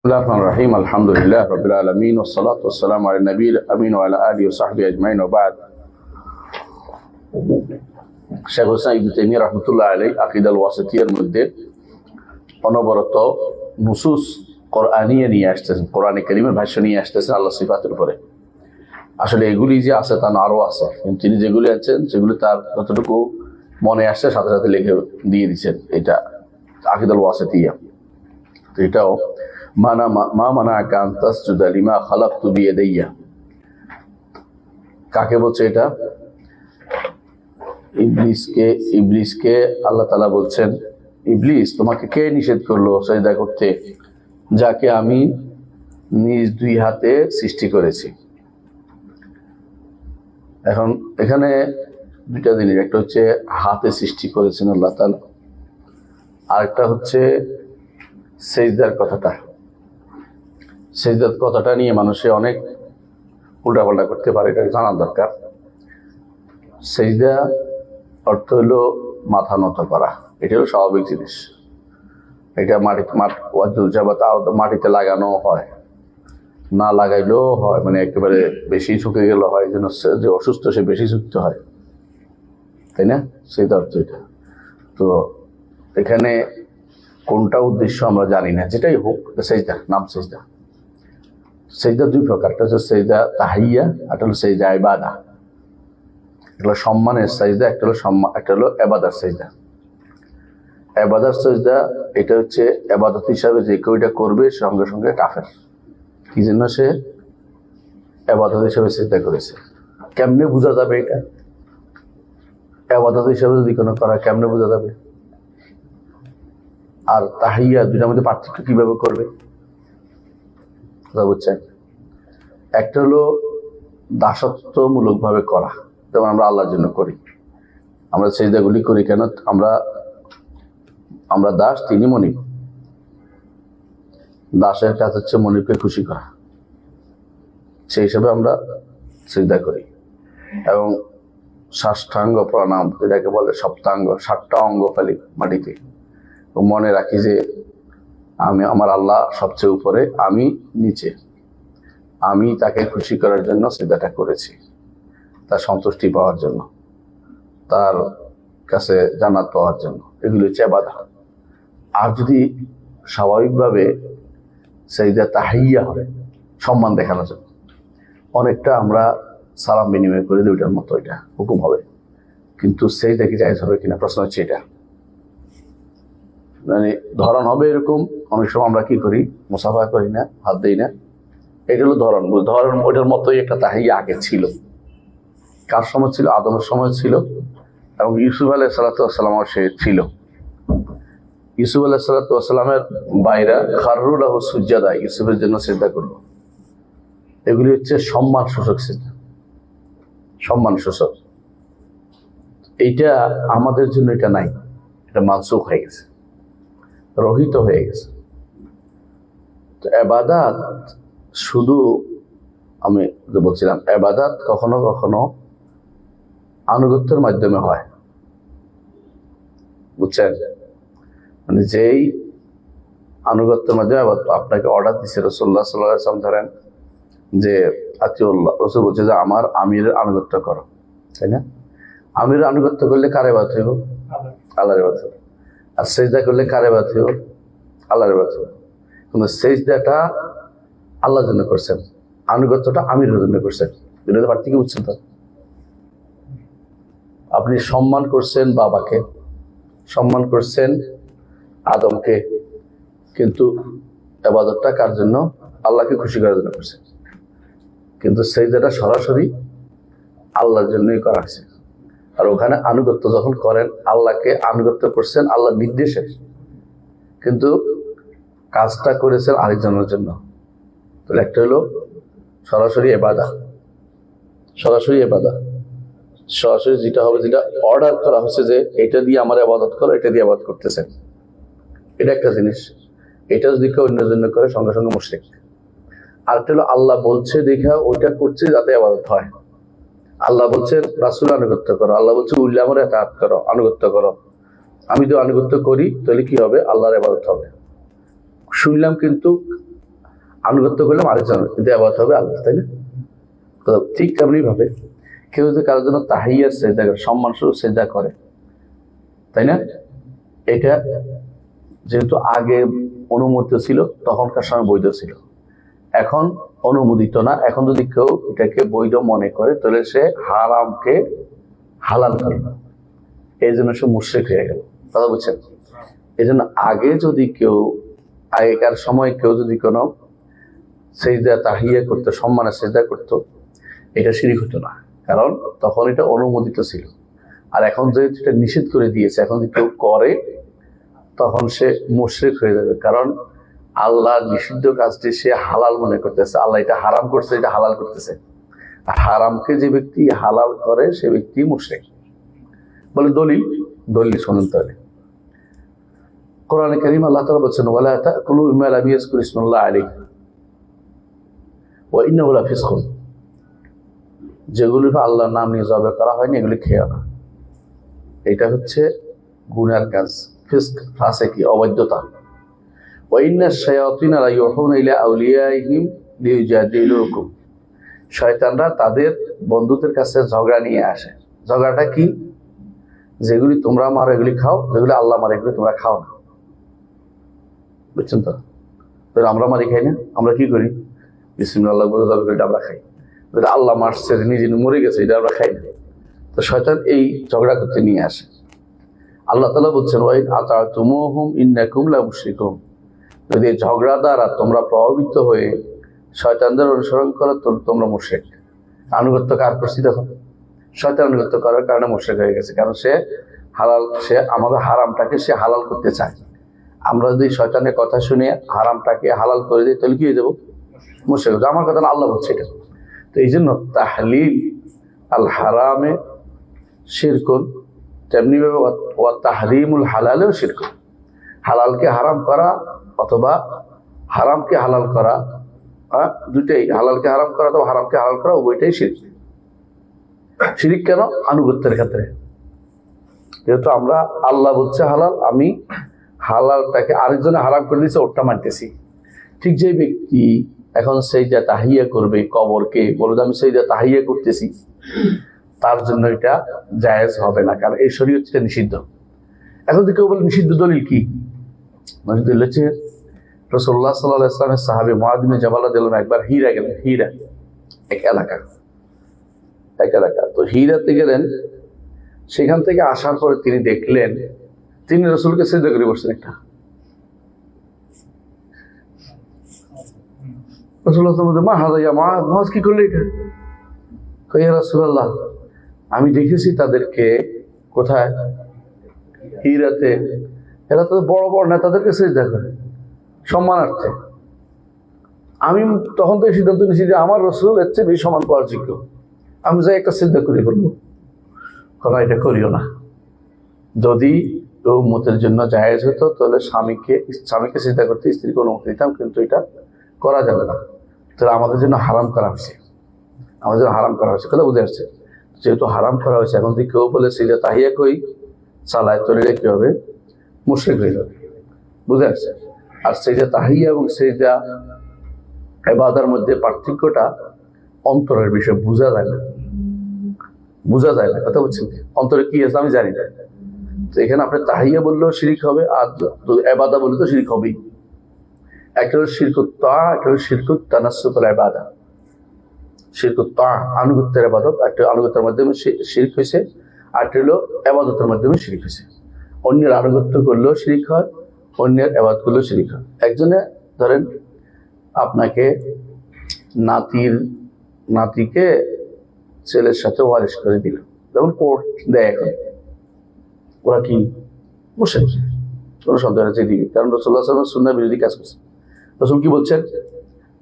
الله الرحمن الرحيم الحمد لله رب العالمين والصلاة والسلام على النبي الأمين وعلى آله وصحبه أجمعين وبعد শেখ হোসেন ইবনে তাইমিয়া রাহমাতুল্লাহ আলাইহি আকীদাল ওয়াসিতিয়ার মধ্যে অনবরত নুসুস কোরআনিয়া নিয়ে আসতেছেন, কোরআনে কারীমের ভাষ্য নিয়ে আসতেছেন আল্লাহ সিফাতের উপরে। আসলে এগুলি যে আছে তা না, আরও আছে, কিন্তু তিনি যেগুলি আছেন সেগুলি তার যতটুকু মনে আসছে সাথে সাথে লিখে দিয়ে দিচ্ছেন। এটা আকীদাল ওয়াসিতিয়া। তো এটাও মা মানাআকা আন তাসজুদা লিমা খালাকতু বিয়াদাইয়া, কাকে বলছে? এটা ইবলিসকে আল্লাহ তাআলা বলছেন, ইবলিস তোমাকে কে নিষেধ করলো সিজদা করতে, যাকে আমি নিজ দুই হাতে সৃষ্টি করেছি। এখন এখানে দুইটা জিনিস, একটা হচ্ছে হাতে সৃষ্টি করেছেন আল্লাহ তাআলা, আরেকটা হচ্ছে সিজদার কথাটা। সিজদার কথাটা নিয়ে মানুষে অনেক উল্টাপাল্টা করতে পারে, এটা জানার দরকার। সিজদা অর্থ হলো মাথা নত করা, এটা হলো স্বাভাবিক জিনিস। এটা মাটিতে লাগানো হয়, না লাগাইলেও হয়, মানে একেবারে বেশি ঝুঁকে গেলে হয়, যেন যে অসুস্থ সে বেশি ঝুঁকতে হয়, তাই না? সিজদা অর্থ এটা। তো এখানে কোনটা উদ্দেশ্য আমরা জানি না, যেটাই হোক সিজদা, নাম সিজদা। সিজদা দুই প্রকার, একটা হচ্ছে সিজদা তাহিয়া, একটা হলো সিজদা ইবাদা। একটা হলো সম্মানের সিজদা, একটা হলো ইবাদার সিজদা। ইবাদার সিজদা এটা হচ্ছে ইবাদত হিসাবে যে কেউ এটা করবে সঙ্গে সঙ্গে কাফের। কি জন্য? সে ইবাদত হিসাবে সিজদা করেছে। কেমনে বোঝা যাবে এটা ইবাদত হিসাবে যদি কোনো করা, কেমনে বোঝা যাবে? আর তাহিয়া দুটার মধ্যে পার্থক্য কিভাবে করবে বুঝছেন? একটা হলো দাসত্বমূলক ভাবে করা, যেমন আমরা আল্লাহর জন্য করি। আমরা সিজদাগুলি করি কেন? আমরা দাস, তিনি মনিব। দাসের কাজ হচ্ছে মনিবকে খুশি করা, সেই হিসাবে আমরা সিজদা করি। এবং সাষ্টাঙ্গ প্রণাম, যেটাকে বলে সপ্তাঙ্গ, 7টা অঙ্গ ফেলি মাটিতে, মনে রাখি যে আমার আল্লাহ সবচেয়ে উপরে, আমি নিচে, আমি তাকে খুশি করার জন্য সিজদাটা করেছি, তার সন্তুষ্টি পাওয়ার জন্য, তার কাছে জান্নাত পাওয়ার জন্য। এগুলো হচ্ছে ইবাদত। আর যদি স্বাভাবিকভাবে সিজদা তাহিয়া হয়, সম্মান দেখানোর জন্য, অনেকটা আমরা সালাম বিনিময় করে দিই, ওইটার মতো এটা হুকুম হবে। কিন্তু সিজদা কি জায়েজ হবে কিনা প্রশ্ন হচ্ছে এটা। মানে ধরন হবে এরকম, অনেক সময় আমরা কি করি, মুসাফা করি না, হাত দিই না, এটা হলো ধরন। ওইটার মতোই একটা তাহিয়া আগে ছিল। কার সময় ছিল? আদমের সময় ছিল, এবং ইউসুফ আলাইহিস সালাতু ওয়াস সালামও সে ছিল। ইউসুফ আলাইহিস সালাতু ওয়াস সালামের বাইরা খাররু লাহু সুজদা, ইউসুফের জন্য সিজদা করলো। এগুলি হচ্ছে সম্মান সূচক সিজদা, সম্মান সূচক। এইটা আমাদের জন্য এটা নাই, এটা মানসুখ হয়ে গেছে, রহিত হয়ে গেছে। তো ইবাদত শুধু, আমি বলছিলাম, ইবাদত কখনো কখনো আনুগত্যের মাধ্যমে হয়, বুঝছেন? মানে যেই আনুগত্যের মাধ্যমে, আপনাকে অর্ডার দিচ্ছে রাসূলুল্লাহ সাল্লাল্লাহু আলাইহি ওয়াসাল্লাম, ধরেন যে আতিউল্লাহ, রাসূল বলছে যে আমার আমিরের আনুগত্য করো, তাই না? আমিরের আনুগত্য করলে কার ইবাদত হইব? আল্লাহর ইবাদত হইব। আর সিজদা করলে কার ইবাদত হইব? আল্লাহর ইবাদত হইব। কিন্তু সিজদাটা আল্লাহর জন্য করছেন, আনুগত্যটা আমিরের জন্য করছেন। এটা পার্থক্য বুঝছেন তো? আপনি সম্মান করছেন বাবাকে, সম্মান করছেন আদমকে, কিন্তু ইবাদতটা কার জন্য? আল্লাহকে খুশি করার জন্য করছেন। কিন্তু সিজদাটা সরাসরি আল্লাহর জন্যই করা হয়েছে। আর ওখানে আনুগত্য যখন করেন, আল্লাহকে আনুগত্য করছেন আল্লাহর নির্দেশে, কিন্তু কাজটা করেছেন আরেকজনের জন্য। তাহলে একটা হলো সরাসরি ইবাদত, সরাসরি ইবাদত, সরাসরি যেটা হবে, যেটা অর্ডার করা হচ্ছে যে এটা দিয়ে আমার ইবাদত করো, এটা দিয়ে ইবাদত করতেছেন, এটা একটা জিনিস। এটা যদি কেউ অন্যের জন্য করে, সঙ্গে সঙ্গে মুশরিক। আরেকটা হলো আল্লাহ বলছে দেখা ওইটা করছে যাতে ইবাদত হয়। আল্লাহ বলছেন রাসূল আনুগত্য করো, আল্লাহ বলছে উল্লামর ইতাআত করো, আনুগত্য করো। আমি যদি আনুগত্য করি তাহলে কি হবে? আল্লাহর ইবাদত হবে। শুনলাম কিন্তু আনুগত্য করলাম আরেকজনের, কিন্তু আবাদত হবে আল্লাহ, তাই না? ঠিক তেমনি ভাবে কেউ যদি কারোর জন্য তাহিয়ার সেজদা করে, সম্মান স্বরূপ সেজদা করে, তাই না? এটা যেহেতু আগে অনুমোদিত ছিল, তখনকার সময় বৈধ ছিল, এখন অনুমোদিত না। এখন যদি কেউ এটাকে বৈধ মনে করে, তাহলে সে হারামকে হালাল করে, এই জন্য সে মুশরিক হয়ে গেল। কথা বুঝছেন? এই জন্য আগে যদি কেউ, আগেকার সময় কেউ যদি কোনো সেজদা তাহিয়া করতো, সম্মানের সেজদা করতো, এটা শিরক হতো না, কারণ তখন এটা অনুমোদিত ছিল। আর এখন যেহেতু এটা নিষেধ করে দিয়েছে, এখন যদি কেউ করে তখন সে মুশরিক হয়ে যাবে, কারণ আল্লাহ নিষিদ্ধ কাজটি সে হালাল মনে করতেছে। আল্লাহ এটা হারাম করছে, এটা হালাল করতেছে। আর হারামকে যে ব্যক্তি হালাল করে সে ব্যক্তি মুশরিক। বলে দলিল শোনেন তাহলে। কোরআনে কারীম আল্লাহ তাআলা বলেছেন, ওয়ালা তাকুলু মিম্মা লাম ইয়াযকুর ইসমাল্লাহি আলাইহি ওয়া ইন্নাহু লাফিসকুন, যেগুলো আল্লাহর নাম নিয়ে জবাই করা হয়নি এগুলি খেও না। এটা হচ্ছে গুনার কাজ, ফিসক, ফাসিকি, অবৈধতা। ওয়া ইন্নাশ শায়াতিনা লা ইউহুনা ইলা আউলিয়াইহিম লিইজাদিলুকুম, শয়তানরা তাদের বন্ধুদের কাছে ঝগড়া নিয়ে আসে। ঝগড়াটা কি? যেগুলি তোমরা মারো এগুলি খাও, যেগুলি আল্লাহ মারে এগুলি তোমরা খাও না। বুঝছেন তো? আমরা মারি খাই না, আমরা কি করি? বিসমিল্লাহ বলে জবাই করে আমরা খাই। আল্লাহ মারছে, নিজে মরে গেছে, এটা আমরা খাই না। তো শয়তান এই ঝগড়া করতে নিয়ে আসে। আল্লাহ তাআলা বলছেন, ওয়াইন আতাতুমুহুম ইন্নাকুম লামুশরিকুন, যদি ঝগড়া দ্বারা তোমরা প্রভাবিত হয়ে শয়তানদের অনুসরণ করো তো তোমরা মুশরিক। আনুগত্য কার করছি? তখন শয়তান আনুগত্য করার কারণে মুশরিক হয়ে গেছে, কারণ সে হালাল, সে আমাদের হারামটাকে সে হালাল করতে চায়। আমরা যদি শয়তানের কথা শুনে হারামটাকে হালাল করে দিই তাহলে কি হয়ে যাবো? মুশরিক। আমার কথা না, আল্লাহ বলছে এটা। তো এই জন্য তাহলিল আল হারামে শিরকুন, তেমনি ভাবে ওয়া তাহরিমুল হালালেও শিরকুন। হালালকে হারাম করা অথবা হারামকে হালাল করা, দুইটাই, হালালকে হারাম করা অথবা হারামকে হালাল করা, উভয়টাই শিরক। শিরক কেন? আনুগত্যের ক্ষেত্রে। যেহেতু আমরা, আল্লাহ বলছে হালাল, আমি হালালটাকে আরেকজনে হারাম করে দিয়েছে, ওরটা মানতেছি। ঠিক যে ব্যক্তি এখন সেজদা তাহিয়া করবে কবরকে, বলবে আমি সেজদা তাহিয়া করতেছি, তার জন্য এটা জায়েজ হবে না, কারণ এই শরীয়ত এটা নিষিদ্ধ। এখন যদি কেউ বলে নিষিদ্ধ, দলিল কি? দলিল হচ্ছে রাসূলুল্লাহ সাল্লাল্লাহু আলাইহি ওয়াসাল্লামের সাহাবী মুআয বিন জাবাল রাদিয়াল্লাহু আনহু একবার হীরা গেলেন। হীরা এক এলাকা, তো হীরাতে গেলেন। সেখান থেকে আসার পরে তিনি দেখলেন, তিনি রাসূলকে সিজদা করে বসছেন। একটা রাসূলুল্লাহ সাল্লাল্লাহু আলাইহি ওয়াসাল্লাম, মা হাযা ইয়া মুআয, কি করলে এটা? কই ইয়া রাসূলুল্লাহ, আমি দেখেছি তাদেরকে কোথায়? হীরাতে। এরা তো বড় বড় নেতাদেরকে সিজদা করে সম্মানার্থে। আমি তখন তো সিদ্ধান্ত নিয়েছি যে আমার রাসূল এর চেয়ে বেশি সম্মান পাওয়ার যোগ্য, আমি যাই একটা সিজদা করে ফেলবো। কথা, এটা করিও না। যদি উম্মতের জন্য জায়েজ হতো তাহলে স্বামীকে সিজদা করতে স্ত্রীকে অনুমতি দিতাম, কিন্তু এটা করা যাবে না। তাহলে আমাদের জন্য হারাম করা হয়েছে, আমাদের জন্য হারাম করা হয়েছে। কথা বুঝে আসছে? যেহেতু হারাম করা হয়েছে, এখন যদি কেউ বলে সিজদা তাহিয়া কই চালায়, তাহলে কি হবে? মুশরিক হয়ে যাবে। বুঝে আসছে? আর সিজদা তাহিয়া এবং সিজদা ইবাদার মধ্যে পার্থক্যটা অন্তরের বিষয়, বোঝা যায় না। কথা বলছেন? অন্তরে কি আছে আমি জানি না। তো এখানে আপনি তাহিয়া বললেও শিরিক হবে, আর ইবাদা বললে তো শিরিক হবেই। একটা হলো শিরকুত তাআ, একটা হলো শিরকুত তানাসসুকুল ইবাদা। শিরকুত তাআ আনুগত্যের ইবাদত, একটা আনুগত্যের মাধ্যমে শিরক হয়েছে, আর একটা হলো ইবাদতের মাধ্যমে শিরক হয়েছে। অন্যের আনুগত্য করলেও শিরক হয়, অন্যের ইবাদত করলেও শিরক হয়। একজনে ধরেন আপনাকে নাতিকে ছেলের সাথে ওয়ারিশ করে দিল, যেমন কোর্ট দেয় এখন, ওরা কি মুশরিক? কোনো সন্দেহ আছে দিবি, কারণ রাসূলুল্লাহ সাল্লাল্লাহু আলাইহি ওয়াসাল্লাম সুন্নাহ বিরোধী কাজ করছে। রাসূল কি বলছেন?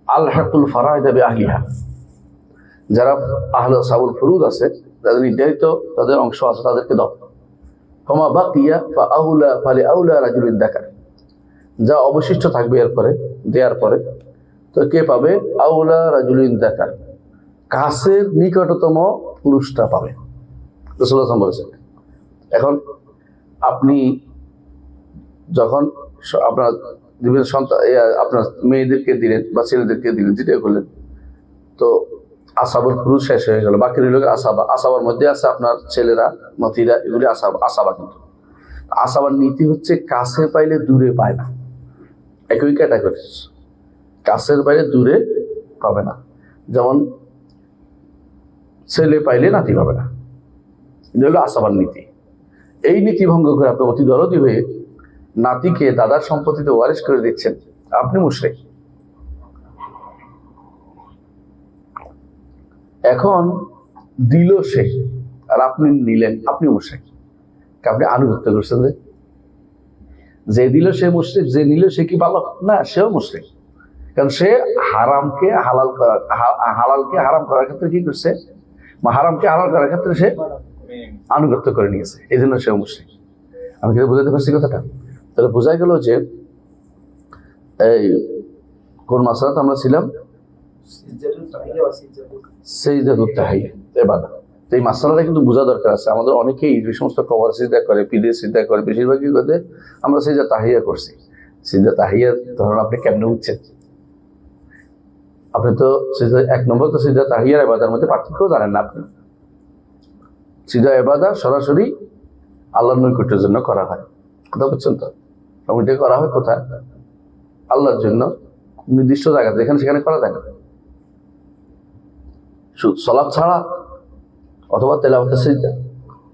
আলহাকুল ফারাইদা বিআহলিহা, যারা আহলে সাবুল ফুরুদ আছে, যাদের নির্ধারিত তাদের অংশ আছে, তাদেরকে দাও। ফামা বাকিয়া ফাআউলা ফালিআউলা রাজুলিন যাকার, যা অবশিষ্ট থাকবে এরপরে দেওয়ার পরে, তো কে পাবে? আউলা রাজুলিন যাকার, কাছের নিকটতম পুরুষটা পাবে। রাসূলুল্লাহ সাল্লাল্লাহু আলাইহি ওয়াসাল্লাম বলেছেন। এখন আপনি যখন আপনার দিবেন, সন্তান আপনার মেয়েদেরকে দিলেন বা ছেলেদেরকে দিলেন, যেটা করলেন, তো আসাবর ফুরুজ শেষ হয়ে গেল, বাকি রইল আসাবা। আসাবার মধ্যে আছে আপনার ছেলেরা, নাতিরা, এগুলি আসাবা। কিন্তু আসাবার নীতি হচ্ছে কাছে পাইলে দূরে পায় না, একই ক্যাটাগরি, কাছের বাইরে দূরে পাবে না। যেমন ছেলে পাইলে নাতি পাবে না, এটা হলো আসাবার নীতি। এই নীতি ভঙ্গ করে আপনি অতি দরদি হয়ে নাতিকে দাদার সম্পত্তিতে ওয়ারিশ করে দিচ্ছেন, আপনি মুশরিক। এখন দিল সে আর আপনি নিলেন, আপনি মুশরিক। আপনি আনুগত্য করছেন, যে দিল সে মুশরিক, যে নিল সে কি ভালো না, সেও মুশরিক। কারণ সে হারামকে হালাল করা, হালালকে হারাম করার ক্ষেত্রে কি করছে, হারামকে হালাল করার ক্ষেত্রে সে আনুগত্য করে নিয়েছে, এই জন্য সেও মুশরিক। আমি কিন্তু বুঝাতে পারছি কথাটা? তাহলে বোঝা গেল যে এই কোন মাসলাতে আমরা ছিলাম, সিজদাতুত তাহিয়া ইবাদত। এই মাসলাটা কিন্তু বোঝা দরকার আছে। আমাদের অনেকেই যে সমস্ত কবর সিজদা করে, পিঠে সিজদা করে, বেশিরভাগই কথা আমরা সিজদা তাহিয়া করছি। সিজদা তাহিয়া ধরুন আপনি কেমনে উঠছেন, আপনি তো সিজদা এক নম্বর তো সিজদা তাহিয়ার ইবাদার মধ্যে পার্থক্য জানেন না। আপনি সিজদা ইবাদত সরাসরি আল্লাহর নৈকট্যের জন্য করা হয়, কথা বুঝছেন তো? এবং এটা করা হয় কোথায়? আল্লাহর জন্য নির্দিষ্ট জায়গাতে, যেখানে সেখানে করা যায় না। সালাত ছাড়া অথবা তেলাওয়াতের সিজদা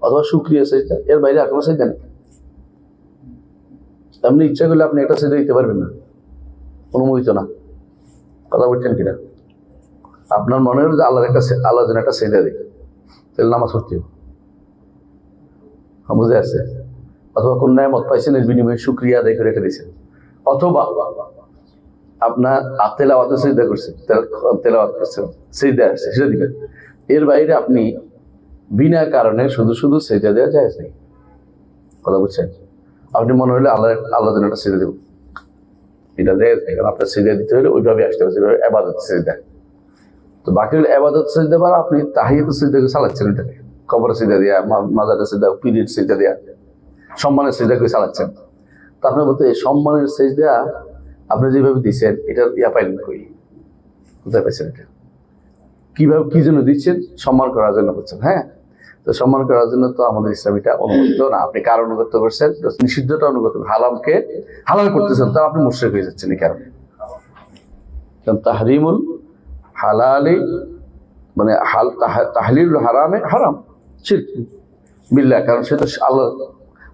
অথবা শুকরিয়া সিজদা, এর বাইরে আর কোনো সিজদা নেই। আপনি ইচ্ছা করলে আপনি একটা সিজদা দিতে পারবেন না, অনুমোদিত না, কথা বলছেন কিনা? আপনার মনে হলো যে আল্লাহর আল্লাহর জন্য একটা সিজদা দিই, তাহলে নামাজ পড়তে হবে, বুঝে আসছে? অথবা কোন নেয়ামত পাইছেন এর বিনিময়ে শুকরিয়া আদায় করে এটা দিয়েছেন, অথবা আপনার তেলাওয়াতে সিজদা করছেন, তেলাওয়াত করছেন, সিজদা আসছে, সেটা দিবেন। এর বাইরে আপনি বিনা কারণে শুধু শুধু সিজদা দেওয়া যায় নাই, কথা বুঝছেন? আপনি মনে হলে আল্লাহ জন্য একটা সিজদা দেব, এটা দেয় নাই, কারণ আপনার সিজদা দিতে হলে ওইভাবে আসতে হবে, যেভাবে ইবাদত সিজদা। তো বাকি ইবাদত সিজদা বা আপনি তাহিয়াত সিজদা করে চালাচ্ছেন, এটাকে কবর সিজদা দিয়া, মাজারের সিজদা, পিরিয়ড সিজদা দিয়া, সম্মানের সিজদা করে চালাচ্ছেন। তো আপনার বলতে সম্মানের সিজদা আপনি যেভাবে দিচ্ছেন, এটার পাইলেন কই, কোথায় পাইছেন? এটা কিভাবে, কি জন্য দিচ্ছেন? সম্মান করার জন্য করছেন। হ্যাঁ, তো সম্মান করার জন্য তো আমাদের ইসলামীটা অনুমোদিত না। আপনি কার অনুগত্য করছেন? নিষিদ্ধটা অনুগত্য, হালামকে হালাল করতেছেন, তা আপনি মুশরিক হয়ে যাচ্ছেন। এই কারণে তাহরিমুল হালালি মানে তাহলিলুল হারামে হারাম শিরক বিল্লাহ, কারণ সে তো আল্লাহ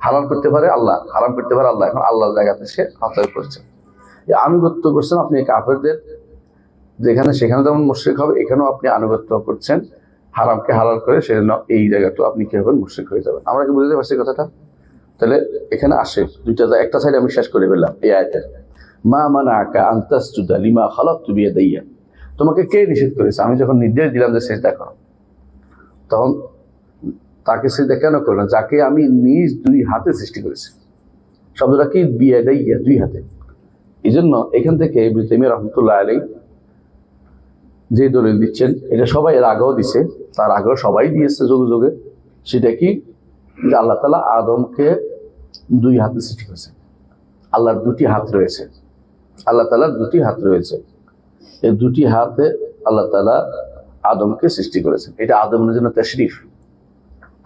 হালাল করতে পারে, আল্লাহ হারাম করতে পারে আল্লাহ। এখন আল্লাহর জায়গাতে সে হাতায় করছে, আনুগত্য করছেন আপনি কাফেরদের, যেখানে সেখানে যেমন মুশরিক হবে, এখানেও আপনি আনুগত্য করছেন হারামকে হালাল করে, সেজন্য এই জায়গাটা আপনি কি হবেন? মুশরিক হয়ে যাবেন। আমরা কি বুঝতে পারছি কথাটা? তাহলে এখানে আসে দুইটা, একটা সাইড আমি শেষ করে ফেললাম এই আয়াতের, মা মানাআকা আন তাসজুদা লিমা খালাকতু বিয়াদাইয়া, তোমাকে কে নিষেধ করেছে? আমি যখন নির্দেশ দিলাম যে সিজদা করো, তখন তাকে সিজদা কেন করলেন? যাকে আমি নিজ দুই হাতে সৃষ্টি করেছি। শব্দটা কি? বিয়াদাইয়া, দুই হাতে। এই জন্য এখান থেকে ইবনে তাইমিয়া রাহমাতুল্লাহ আলাইহি যে দলিল দিচ্ছেন, এটা সবাই এর আগেও দিছে, তার আগেও সবাই দিয়েছে যুগে যুগে। সেটা কি? যে আল্লাহ তাআলা আদমকে দুই হাতে সৃষ্টি করেছেন। আল্লাহর দুটি হাত রয়েছে, আল্লাহ তাআলার দুটি হাত রয়েছে। এই দুটি হাতে আল্লাহ তাআলা আদমকে সৃষ্টি করেছেন। এটা আদমের জন্য তাশরীফ,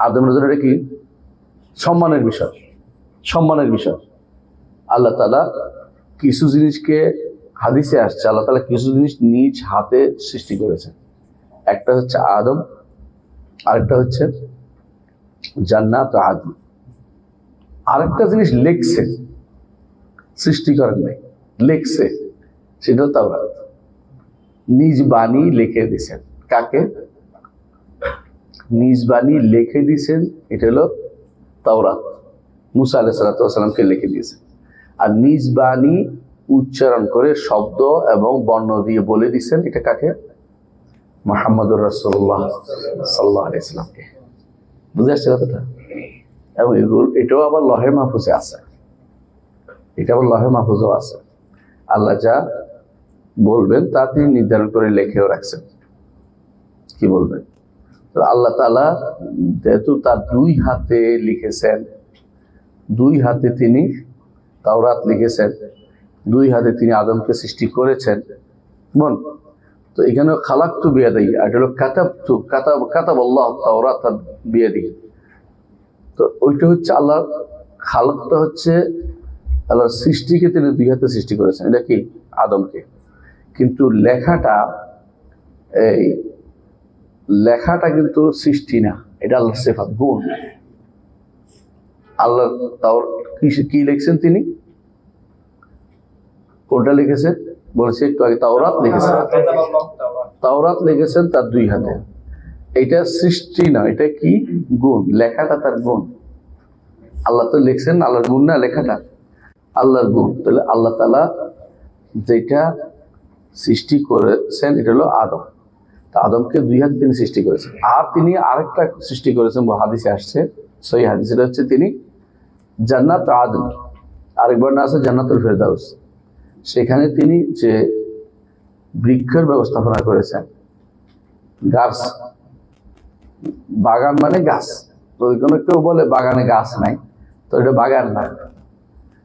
আদমের জন্য এটা কি? সম্মানের বিষয়, সম্মানের বিষয়। আল্লাহ তাআলা কিছু জিনিসকে, হাদিসে আসছে, আল্লাহ তাআলা কিছু জিনিস নিজ হাতে সৃষ্টি করেছেন। একটা হচ্ছে আদম, আরেকটা হচ্ছে জান্নাত আদম। আরেকটা জিনিস লেখছে, সৃষ্টি করেন নাই, লেখছে, সেটা তাওরাত। নিজ বাণী লিখে দিয়েছেন। কাকে? নিজ বাণী লিখে দিয়েছেন, এটা হলো তাওরাত। মুসা আলাইহিস সালাতু ওয়াস সালামকে লিখে দিয়েছেন। আর নিজ বাণী উচ্চারণ করে শব্দ এবং বর্ণ দিয়ে বলে দিচ্ছেন, এটা কাকে? মুহাম্মদুর রাসূলুল্লাহ সাল্লাল্লাহু আলাইহি ওয়াসাল্লামকে। বুঝে আসছে কথাটা? এবং এটাও আবার লহে মাহফুজে আছে, এটা আবার লহে মাহফুজও আছে। আল্লাহ যা বলবেন তা তিনি নির্ধারণ করে লিখেও রাখছেন, কি বলবেন। তো আল্লাহ তাআলা যেহেতু তার দুই হাতে লিখেছেন, দুই হাতে তিনি তাওরাত লিখেছেন, দুই হাতে তিনি আদমকে সৃষ্টি করেছেন। বল তো এখানে খালাকতু বিয়াদিহি, আর এটা হলো কাতাব আল্লাহ তাওরাত বিয়াদিহি। তো ওইটা হচ্ছে আল্লাহ, খালাকটা হচ্ছে আল্লাহর সৃষ্টিকে তিনি দুই হাতে সৃষ্টি করেছেন, এটা কি আদমকে। কিন্তু লেখাটা কিন্তু সৃষ্টি না, এটা আল্লাহর সিফাত, গুণ। আল্লাহ কি লিখছেন তিনি, কোনটা লিখেছেন বলছি একটু আগে, তাওরাত লিখেছেন। তাওরাত লিখেছেন তার দুই হাতে, এটা সৃষ্টি না, এটা কি গুণ, লেখাটা তার গুণ। আল্লাহ তো লিখছেন, আল্লাহর গুণ না লেখাটা, আল্লাহর গুণ। তাহলে আল্লাহ তাআলা যেটা সৃষ্টি করেছেন এটা হলো আদম। তা আদমকে দুই হাতে তিনি সৃষ্টি করেছেন। আর তিনি আরেকটা সৃষ্টি করেছেন, হাদিসে আসছে, সহিহ হাদিস, এটা হচ্ছে তিনি জান্নাত আদম, আরেকবার না আছে জান্নাতুল ফেরদাউস, সেখানে তিনি যে বৃক্ষের ব্যবস্থাপনা করেছেন, গাছ, বাগান মানে গাছ। তো ওইখানে কেউ বলে বাগানে গাছ নাই, তো এটা বাগান না।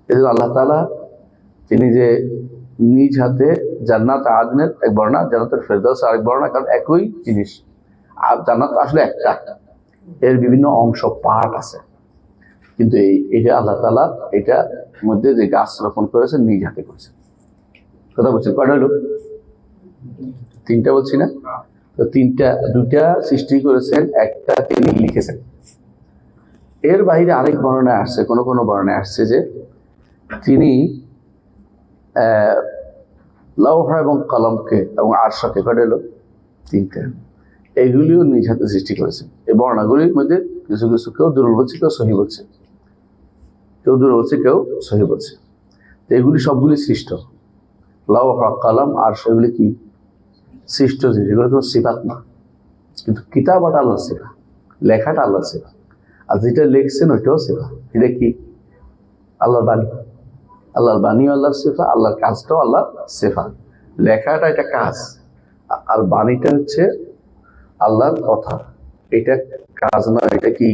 এই জন্য আল্লাহ তাআলা তিনি যে নিজ হাতে জান্নাত আদনের এক বর্ণনা, জান্নাতুল ফেরদাউস আরেক বর্ণনা, কারণ একই জিনিস। আর জান্নাত আসলে একটা, এর বিভিন্ন অংশ পার্ট আছে, কিন্তু এইটা আল্লাহ তাআলা এটার মধ্যে যে গাছ রোপণ করেছেন নিজ হাতে করেছেন। কথা বলছেন, কয়টা হলো? তিনটা বলছি না? তো দুইটা সৃষ্টি করেছেন, একটা তিনি লিখেছেন। এর বাইরে আরেক বর্ণনায় আসছে, কোন বর্ণনায় আসছে যে তিনি লৌহ এবং কলমকে এবং আরশকে, কয়টা হলো? তিনটা। এইগুলিও নিজ হাতে সৃষ্টি করেছেন। এই বর্ণনাগুলির মধ্যে কিছু কিছু কেউ দুর্বল বলছে, কেউ সহি বলছে, কেউ দুর্বল বলছে, কেউ সহি বলছে। তো এগুলি সবগুলি সৃষ্ট, লৌহ কলম আর সেগুলি কি সৃষ্ট জিনিস, এগুলো কোনো সিফাত না। কিন্তু কিতাবাটা আল্লাহর সিফাত, লেখাটা আল্লাহর সিফাত, আর যেটা লিখছেন ওইটাও সিফাত। এটা কি আল্লাহর বাণী, আল্লাহর বাণীও আল্লাহর সিফাত, আল্লাহর কাজটাও আল্লাহর সিফাত। লেখাটা এটা কাজ, আর বাণীটা হচ্ছে আল্লাহর কথা, এটা কাজ না। এটা কি,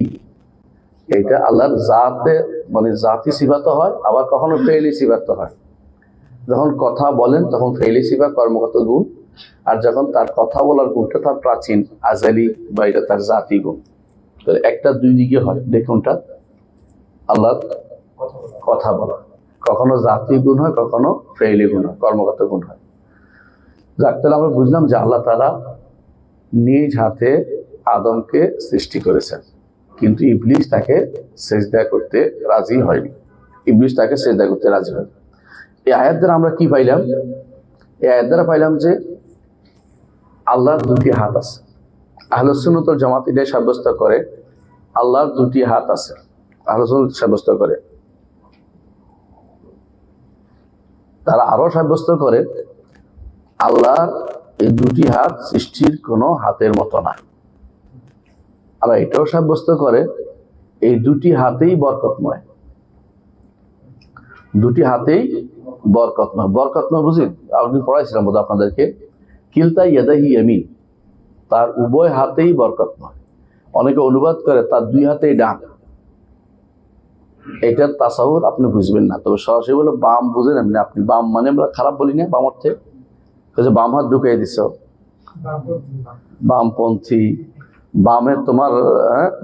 এটা আল্লাহর জাতে, মানে জাতি সিফাত হয়, আবার কখনো ফেইলি সিফাত হয়। যখন কথা বলেন তখন ফেইলি সিফাত, কর্মগত গুণ, আর যখন তার কথা বলার গুণটা তার প্রাচীন আজালি বা এটা তার জাতি গুণ। একটা দুই দিকে হয়, দেখুনটা আল্লাহর কথা বলা, কখনো জাতি গুণ হয়, কখনো ফেইলি গুণ হয়, কর্মগত গুণ হয়। যাক, তাহলে আমরা বুঝলাম যে আল্লাহ তাআলা নিজ হাতে আদমকে সৃষ্টি করেছেন, কিন্তু ইবলিস তাকে সেজদা করতে রাজি হয়নি। ইবলিস তাকে সেজদা করতে রাজি হয়নি। এই আয়াত দ্বারা আমরা কি পাইলাম? এই আয়াত দ্বারা পাইলাম যে আল্লাহর দুটি হাত আছে। আহলুস সুন্নাত ওয়াল জামাত এটা সাব্যস্ত করে, আল্লাহর দুটি হাত আছে। আহলুস সুন্নাত সাব্যস্ত করে, তারা আরো সাব্যস্ত করে আল্লাহর এই দুটি হাত সৃষ্টির কোনো হাতের মতো না। আর এটাও সাব্যস্ত করে এই দুটি হাতেই বরকতময়, দুটি হাতেই বরকতময়। বরকতময় বুঝি একদিন পড়াইছিলাম বোধ আপনাদেরকে, কিলতা ইয়াদাহি ইয়ামিন, তার উভয় হাতেই বরকতময়। অনেকে অনুবাদ করে তার দুই হাতেই ডান। এটার তাসাউর আপনি বুঝবেন না, তবে সরাসরি বলে বাম বুঝেন এমনি। আপনি বাম মানে আমরা খারাপ বলি না, বাম অর্থে বাম হাত ঢুকিয়ে দিছ, বামপন্থী, বামের তোমার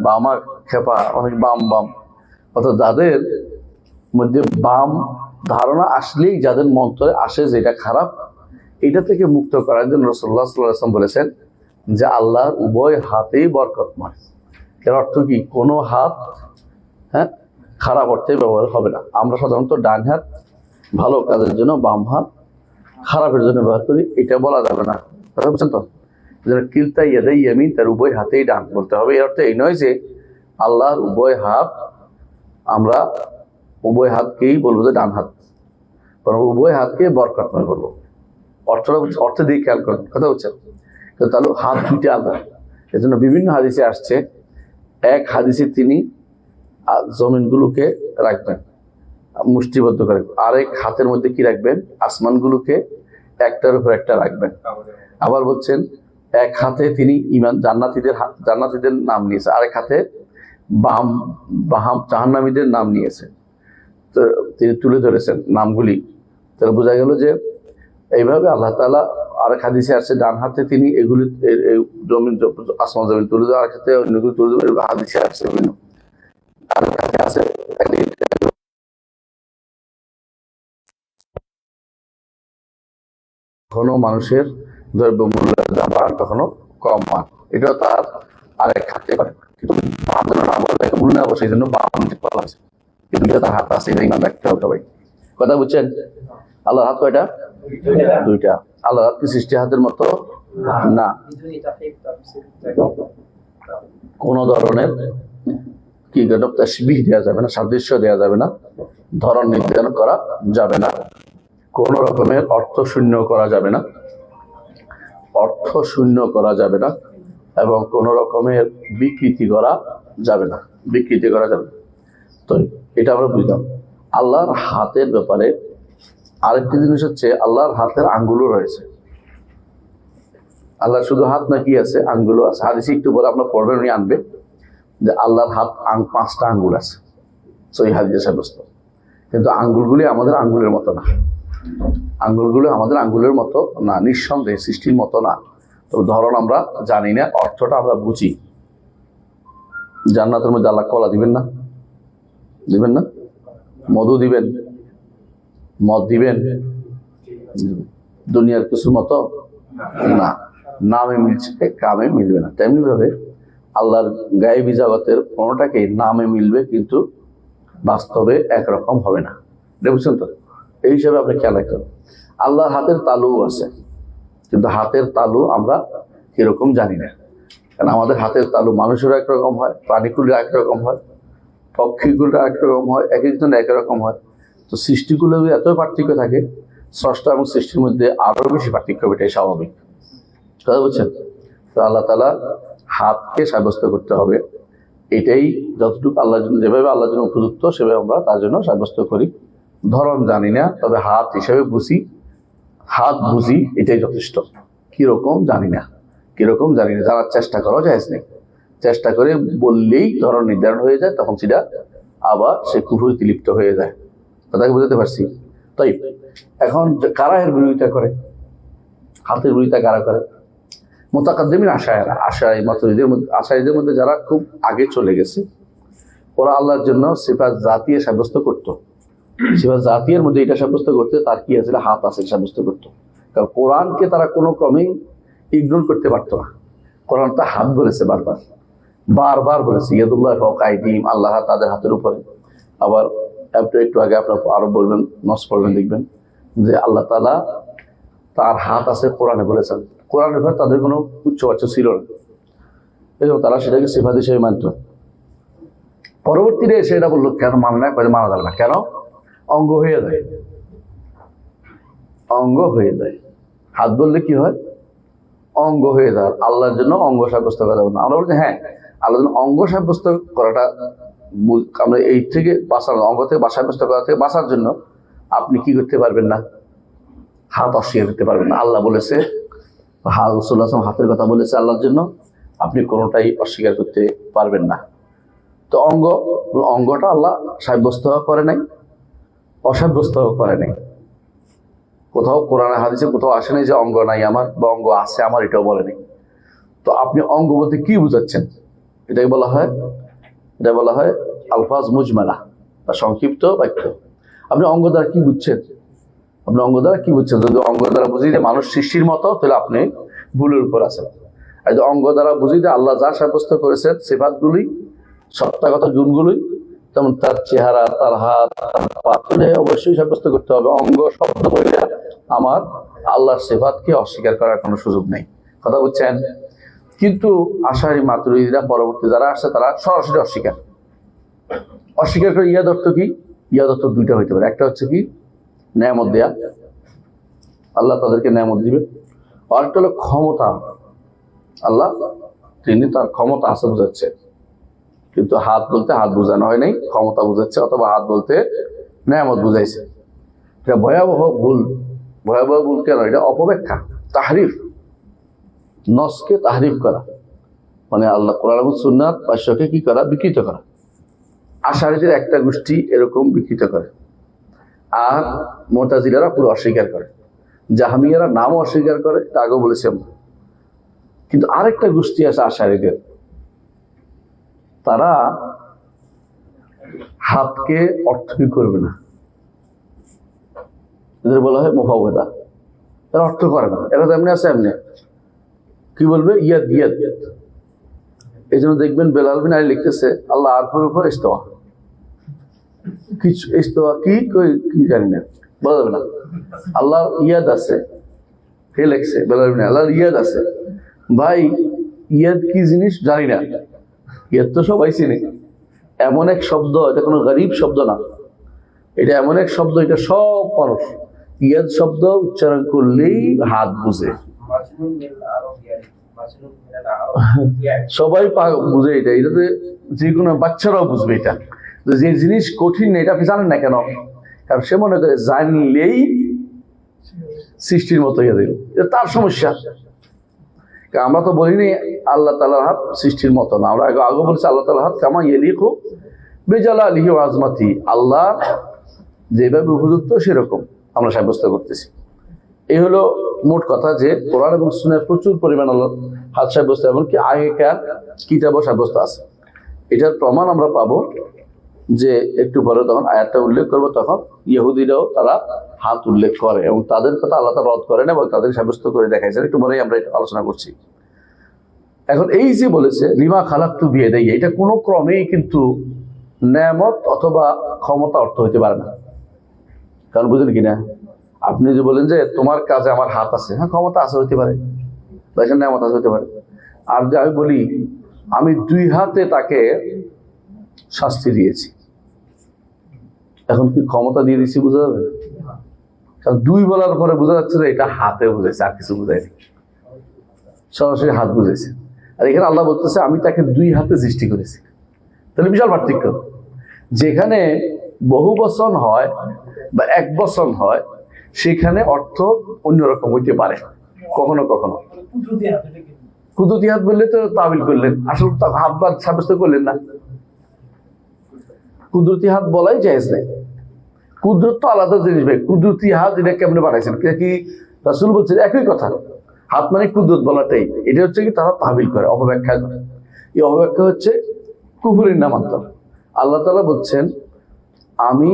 বামা খেপা, অনেক বাম বাম, অর্থাৎ যাদের মধ্যে বাম ধারণা আসলেই, যাদের মন্তরে আসে যেটা খারাপ, এটা থেকে মুক্ত করার জন্য রাসূলুল্লাহ সাল্লাল্লাহু আলাইহি ওয়াসাল্লাম বলেছেন যে আল্লাহর উভয় হাতেই বরকতময়। এর অর্থ কি, কোনো হাত খারাপ অর্থে ব্যবহার হবে না। আমরা সাধারণত ডান হাত ভালো কাজের জন্য, বাম হাত খারাপের জন্য ব্যবহার করি, এটা বলা যাবে না। কথা বলছেন তো? কিলতা ইয়াদাই ইয়ামিন, তার উভয় হাতেই ডান বলতে হবে। এর অর্থ এই নয় যে আল্লাহর উভয় হাত, আমরা উভয় হাতকেই বলবো যে ডান হাত, বরং উভয় হাতকে বরকতময় বলবো। অর্থ দিয়ে খেয়াল করেন, কথা বলছেন? তাহলে হাত দুইটা আলাদা। এজন্য বিভিন্ন হাদিসে আসছে, এক হাদিসে তিনি জমিনগুলোকে রাখবেন মুষ্টিবদ্ধ করে, আরেক হাতের মধ্যে কি রাখবেন, আসমানগুলোকে একটার উপর একটা রাখবেন। আবার বলছেন এক হাতে তিনি ইমান জান্নাতীদের নাম নিয়েছে, আরেক হাতে জাহান্নামীদের নাম নিয়েছে। তো তিনি তুলে ধরেছেন নামগুলি, তাহলে বোঝা গেল যে এইভাবে আল্লাহ তাআলা আরেক হাদিসে আসছে ডান হাতে তিনি এগুলি জমিন আসমান জমিন তুলে দেওয়া, আরেক হাতে অন্যগুলি তুলে দেওয়া, হাদিসে আসছে বিভিন্ন। আরেক হাতে আছে কখনো মানুষের দ্রব্যমূল্যের দাম বাড়ান, কখনো কম মান, এটাও তার আরেক হাতে পারে। কিন্তু ভুল না বসে, এই জন্য বাম দিক বলা হয়েছে। কিন্তু তার হাত আছে, এটা ইমান রাখতে হবে সবাই। কথা বুঝছেন? আল্লাহর হাত কয়টা? দুইটা। আল্লাহর হাত কি সৃষ্টি হাতের মতো না। কোন ধরনের কি তাশবিহ দেওয়া যাবে না, সাদৃশ্য দেওয়া যাবে না, ধরন নির্ধারণ করা যাবে না, কোন রকমের অর্থ শূন্য করা যাবে না, অর্থ শূন্য করা যাবে না, এবং কোন রকমের বিকৃতি করা যাবে না, বিকৃতি করা যাবে না। তো এটা আমরা বুঝলাম। আল্লাহর হাতের ব্যাপারে আরেকটি জিনিস হচ্ছে, আল্লাহর হাতের আঙ্গুলও রয়েছে। আল্লাহ শুধু হাত না, কি আছে? আঙ্গুলও আছে। হাদিসে একটু পরে আপনার পড়বেন, উনি আনবে যে আল্লাহর হাত 5টা আঙ্গুল আছে, সহিহ হাদিসে সাব্যস্ত। কিন্তু আঙ্গুলগুলি আমাদের আঙ্গুলের মতো না, আঙ্গুলগুলো আমাদের আঙ্গুলের মতো না, নিঃসন্দেহে সৃষ্টির মতো না। তো ধরন আমরা জানি না, অর্থটা আমরা বুঝি। জান্নাতের মধ্যে আল্লাহ কলা দিবেন না? দিবেন না? মধু দিবেন, মদ দিবেন, দুনিয়ার কিছু মতো না। নামে মিলছে, কামে মিলবে না। তেমনি ভাবে আল্লাহর গায়েবী জগতের কোনোটাকেই নামে মিলবে, কিন্তু বাস্তবে একরকম হবে না। বুঝছেন তো? এই হিসাবে আপনি খেয়াল রাখবেন। আল্লাহর হাতের তালু আছে, কিন্তু হাতের তালু আমরা কিরকম জানি না। কারণ আমাদের হাতের তালু মানুষেরও একরকম হয়, প্রাণীগুলো একরকম হয়, পক্ষীগুলো একরকম হয়, এক একজন একরকম হয়। তো সৃষ্টিগুলো এত পার্থক্য থাকে, স্রষ্টা এবং সৃষ্টির মধ্যে আরো বেশি পার্থক্য, এটাই স্বাভাবিক। কথা বুঝছেন? তো আল্লাহ তাআলা হাতকে সাব্যস্ত করতে হবে, এটাই যতটুকু আল্লাহর জন্য, যেভাবে আল্লাহর জন্য উপযুক্ত সেভাবে আমরা তার জন্য সাব্যস্ত করি। ধরন জানি না, তবে হাত হিসেবে বুঝি, হাত বুঝি, এটাই যথেষ্ট। কিরকম জানি না, কিরকম জানি না, জানার চেষ্টা করাও জায়েজ নেই। চেষ্টা করে বললেই ধরন নির্ধারণ হয়ে যায়, তখন সেটা আবার সে কুফরিতে লিপ্ত হয়ে যায়। কথাকে বুঝতে পারছি? তাই এখন কারা এর বিরোধিতা করে? হাতের বিরোধিতা কারা করে? মুতাকাদ্দিমিন আশায়েরা, আশারি মাতুরিদের মধ্যে, আশারিদের মধ্যে যারা খুব আগে চলে গেছে, ওরা আল্লাহর জন্য সিফাত জাতীয় সাব্যস্ত করতো। সিফাত জাতীয়ের মধ্যে এটা সাব্যস্ত করতে তার কি আছে? হাত আছে, সাব্যস্ত করতো। কারণ কোরআনকে তারা কোনো ক্রমেই ইগনোর করতে পারতো না। কোরআন তা হাত বলেছে, বারবার বারবার বলেছে, ইয়াদুল্লাহ ফাওকা আইদিহিম, আল্লাহ তাদের হাতের উপরে। আবার একটু আগে আপনার আরো বলবেন, নস পড়বেন, দেখবেন যে আল্লাহ তাআলা তার হাত আছে, কোরআনে বলেছেন। কোরআনের ব্যাপারে তাদের কোনো উচ্চবাচ্য ছিল না, এবং তারা সেটাকে সিফাত হিসেবে মানত। পরবর্তীতে এসে এটা বললো, কেন মানে না? মানা যাবে না। কেন? অঙ্গ হয়ে যায়, অঙ্গ হয়ে যায়। হাত বললে কি হয়? অঙ্গ হয়ে যায়। আল্লাহর জন্য অঙ্গ সাব্যস্ত করা যাবে না। আমরা বলছি হ্যাঁ, আল্লাহর জন্য অঙ্গ সাব্যস্ত করাটা, আমরা এই থেকে বাঁচানো, অঙ্গ থেকে সাব্যস্ত করা থেকে বাঁচার জন্য আপনি কি করতে পারবেন না? হাত অস্বীকার করতে পারবেন না। আল্লাহ বলেছে, রাসূলুল্লাহ হাতের কথা বলেছে আল্লাহর জন্য, আপনি কোনোটাই অস্বীকার করতে পারবেন না। তো অঙ্গটা আল্লাহ সাব্যস্ত করে নাই, অসাব্যস্ত করে নাই। কোথাও কোরআনে হাদিসে কোথাও আসে নাই যে অঙ্গ নাই আমার, বা অঙ্গ আছে আমার, এটাও বলে নাই। তো আপনি অঙ্গ বলতে কি বুঝাচ্ছেন? এটাই বলা হয়, এটা বলা হয় আলফাজ মুজমালা, বা সংক্ষিপ্ত বাক্য। আপনি অঙ্গ দ্বারা কি বুঝছেন? আপনি অঙ্গ দ্বারা কি বুঝছেন? যদি অঙ্গ দ্বারা বুঝি যে মানুষ সৃষ্টির মতো, তাহলে আপনি ভুলের উপর আছেন। আর যদি অঙ্গ দ্বারা বুঝি যে আল্লাহ যা সাব্যস্ত করেছেন সিফাতগুলি, সত্তাগত গুণগুলি, যেমন তার চেহারা, তার হাত, তার পা, অবশ্যই সাব্যস্ত করতে হবে। অঙ্গ শব্দ বলে আমার আল্লাহর সিফাতকে অস্বীকার করার কোনো সুযোগ নেই। কথা বুঝছেন? কিন্তু আশারি মাতুরিদিরা পরবর্তী যারা আসছে, তারা সরাসরি অস্বীকার করে। ইয়াদ অর্থ কি? ইয়াদ অর্থ দুইটা হইতে পারে। একটা হচ্ছে কি, নেয়ামত দেয়া, আল্লাহ তাদেরকে নেয়ামত দিবে। আরেকটা হলো ক্ষমতা, আল্লাহ তিনি তার ক্ষমতা আছে বুঝাচ্ছে। কিন্তু হাত বলতে হাত বোঝানো হয় নাই, ক্ষমতা বুঝাচ্ছে, অথবা হাত বলতে নেয়ামত বুঝাইছে। এটা ভয়াবহ ভুল। ভয়াবহ ভুল কেন? এটা অপব্যাখ্যা, তাহরিফ, নসকে তাহরিফ করা, মানে আল্লাহ কোরআন এবং সুন্নাত ভাষ্যকে কি করা? বিকৃত করা। আশারীদের একটা গোষ্ঠী এরকম বিকৃত করে। আর মুতাজিলারা পুরো অস্বীকার করে, জাহমিয়ারা নামও অস্বীকার করে, তা আগেও বলেছি আমরা। কিন্তু আরেকটা গোষ্ঠী আছে আশারীদের, তারা হাতকে অর্থই করবে না, এদের বলা হয় মুফাওয়িদা। এরা অর্থ করে না, এরা তো এমনি আছে এমনি, কি বলবে ইয়াদ ইয়াদ। এই জন্য দেখবেন বেলাল বিন আলী লিখতেছে আল্লাহ আরফের উপর ইস্তওয়া, কিছু ইস্তওয়া কি জানি না, বলা যাবে না। আল্লাহ ইয়াদ আছে, কে লেখছে বেলাল বিন, আল্লাহর ইয়াদ আছে। ভাই ইয়াদ কি জিনিস জানি না, ইয়াদ তো সবাই চিনে। এমন এক শব্দ, এটা কোনো গরিব শব্দ না, এটা এমন এক শব্দ, এটা সব মানুষ ইয়াদ শব্দ উচ্চারণ করলেই হাত বুঝে, সবাই বুঝে এটা। এটাতে যে কোনো বাচ্চারাও বুঝবে এটা, যে জিনিস কঠিন এটা আপনি জানেন না কেন, কারণ সে মনে করে জানলেই সৃষ্টির মতো ইয়ে দেবে, এটা তার সমস্যা। আমরা তো বলিনি আল্লাহ তাআলার হাত সৃষ্টির মতো না, আমরা আগে বলছি আল্লাহ তাআলার হাত কামা ইয়ালিকু বিজালালিহি ওয়া আযমাতি, আল্লাহ যেভাবে উপযুক্ত সেরকম আমরা সাব্যস্ত করতেছি। এই হলো মোট কথা, যে কোরআন এবং সুন্নাহয় প্রচুর পরিমাণ আল্লাহ হাত সাব্যস্ত, এমনকি আগেকার কিতাবও সাব্যস্ত আছে। এটার প্রমাণ আমরা পাবো যে একটু পরে তখন আয়াতটা উল্লেখ করবো, তখন ইহুদিরাও তারা হাত উল্লেখ করে এবং তাদের কথা আল্লাহ তাআলা রদ করেন এবং তাদের সাব্যস্ত করে দেখাইছেন। একটু পরেই আমরা এটা আলোচনা করছি। এখন এই যে বলেছে লিমা খালাকতু বিয়াদাইয়া, এটা কোনো ক্রমেই কিন্তু নেয়ামত অথবা ক্ষমতা অর্থ হইতে পারে না। কারণ বুঝলেন কিনা, আপনি যে বলেন যে তোমার কাজে আমার হাত আছে, হ্যাঁ ক্ষমতা আছে, হইতে পারে, দেখেন নেয়ামত আছে, হইতে পারে। আর যে আমি বলি আমি 2 হাতে তাকে শাস্তি দিয়েছি, এখন কি ক্ষমতা দিয়ে দিচ্ছি বোঝা যাবে? কারণ 2 বলার পরে বোঝা যাচ্ছে যে এটা হাতে বুঝেছে, আর কিছু বুঝায়নি, সরাসরি হাত বুঝেছে। আর এখানে আল্লাহ বলতেছে আমি তাকে 2 হাতে সৃষ্টি করেছি। তাহলে বিশাল পার্থক্য। যেখানে বহু বচন হয় বা এক বচন হয়, সেখানে অর্থ অন্যরকম হইতে পারে কখনো কখনো। কুদরতি হাত বললে তো তাবিল করলেন, আসলে তো হাত বাদ সাব্যস্ত করলেন না। কুদরতি হাত বলাই জায়েজ নেই, কুদরত তো আলাদা জিনিস ভাই। কুদরতি হাত এটা কেমনে বানাইছেন, কি রাসূল বলছেন একই কথা, হাত মানে কুদরত বলাটাই। এটা হচ্ছে কি তারা তাবিল করে, অপব্যাখ্যা করে। এই অপব্যাখ্যা হচ্ছে কুফরের নামান্তর। আল্লাহ তাআলা বলছেন আমি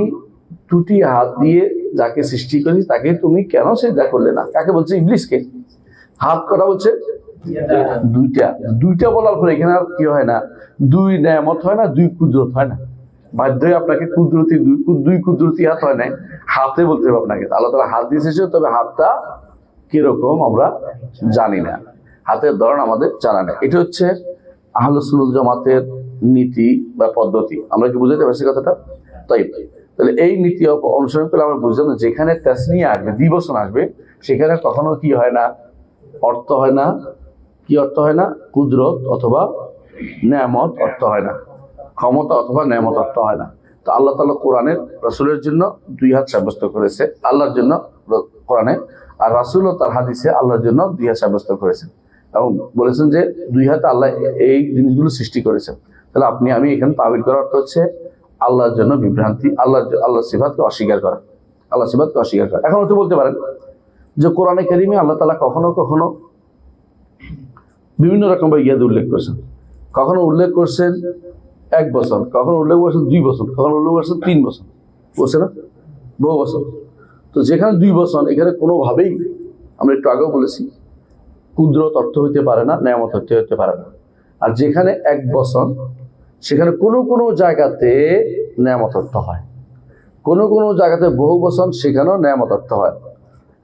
2টি হাত দিয়ে যাকে সৃষ্টি করি তাকে তুমি কেন সিজদা করলে না? কাকে বলছে? ইবলিসকে। হাত করা বলছে 2টা বলার পরে এখানে আর কি হয় না, 2 নেয়ামত হয় না, 2 কুদরত হয় না। বাধ্য হয়ে আপনাকে কুদরতি 2 কুদরতি হাত হয় না, হাতে বলতে হবে আপনাকে। আল্লাহ তাআলা হাত দিয়েছে, তবে হাতটা কিরকম আমরা জানি না, হাতের ধরন আমাদের জানা নেই। এটা হচ্ছে আহলে সুন্নাত জামাতের নীতি বা পদ্ধতি। আমরা কি বুঝাতে পারছি কথাটা? তাই তাহলে এই নীতি অনুসরণ করে আমরা বুঝলাম যেখানে তাসনিয়া আসবে, দ্বিবচন আসবে, সেখানে কখনো কি হয় না, অর্থ হয় না, কি অর্থ হয় না, কুদরত অথবা নেয়ামত অর্থ হয় না, ক্ষমতা অথবা নেয়ামত অর্থ হয় না। তো আল্লাহ তাআলা কোরআনের রাসূলের জন্য 2 হাত সাব্যস্ত করেছে আল্লাহর জন্য কোরআনে, আর রাসূলও তার হাদিসে আল্লাহর জন্য 2 হাত সাব্যস্ত করেছেন এবং বলেছেন যে 2 হাতে আল্লাহ এই জিনিসগুলো সৃষ্টি করেছেন। তাহলে আপনি আমি এখানে তাবিল করার অর্থ হচ্ছে আল্লাহর জন্য বিভ্রান্তি, আল্লাহ সিফাতকে অস্বীকার করা, আল্লাহ সিফাতকে অস্বীকার করা। এখন হয়তো বলতে পারেন যে কোরআনে কারিমে আল্লাহ তাআলা কখনো কখনো বিভিন্ন রকমের ইয়াদ উল্লেখ করেছেন। কখনো উল্লেখ করছেন 1 বছর, কখনো উল্লেখ করছেন 2 বছর, কখনো উল্লেখ করছেন 3 বছর, বলছে না, বহু বছর। তো যেখানে 2 বছর, এখানে কোনোভাবেই আমরা একটু আগেও বলেছি কুদরত অর্থ হইতে পারে না, নেয়ামত অর্থ হইতে পারে না। আর যেখানে 1 বছর, সেখানে কোনো কোনো জায়গাতে নেয়ামত অর্থ হয়, কোনো কোনো জায়গাতে বহু বছর, সেখানেও নেয়ামত অর্থ হয়।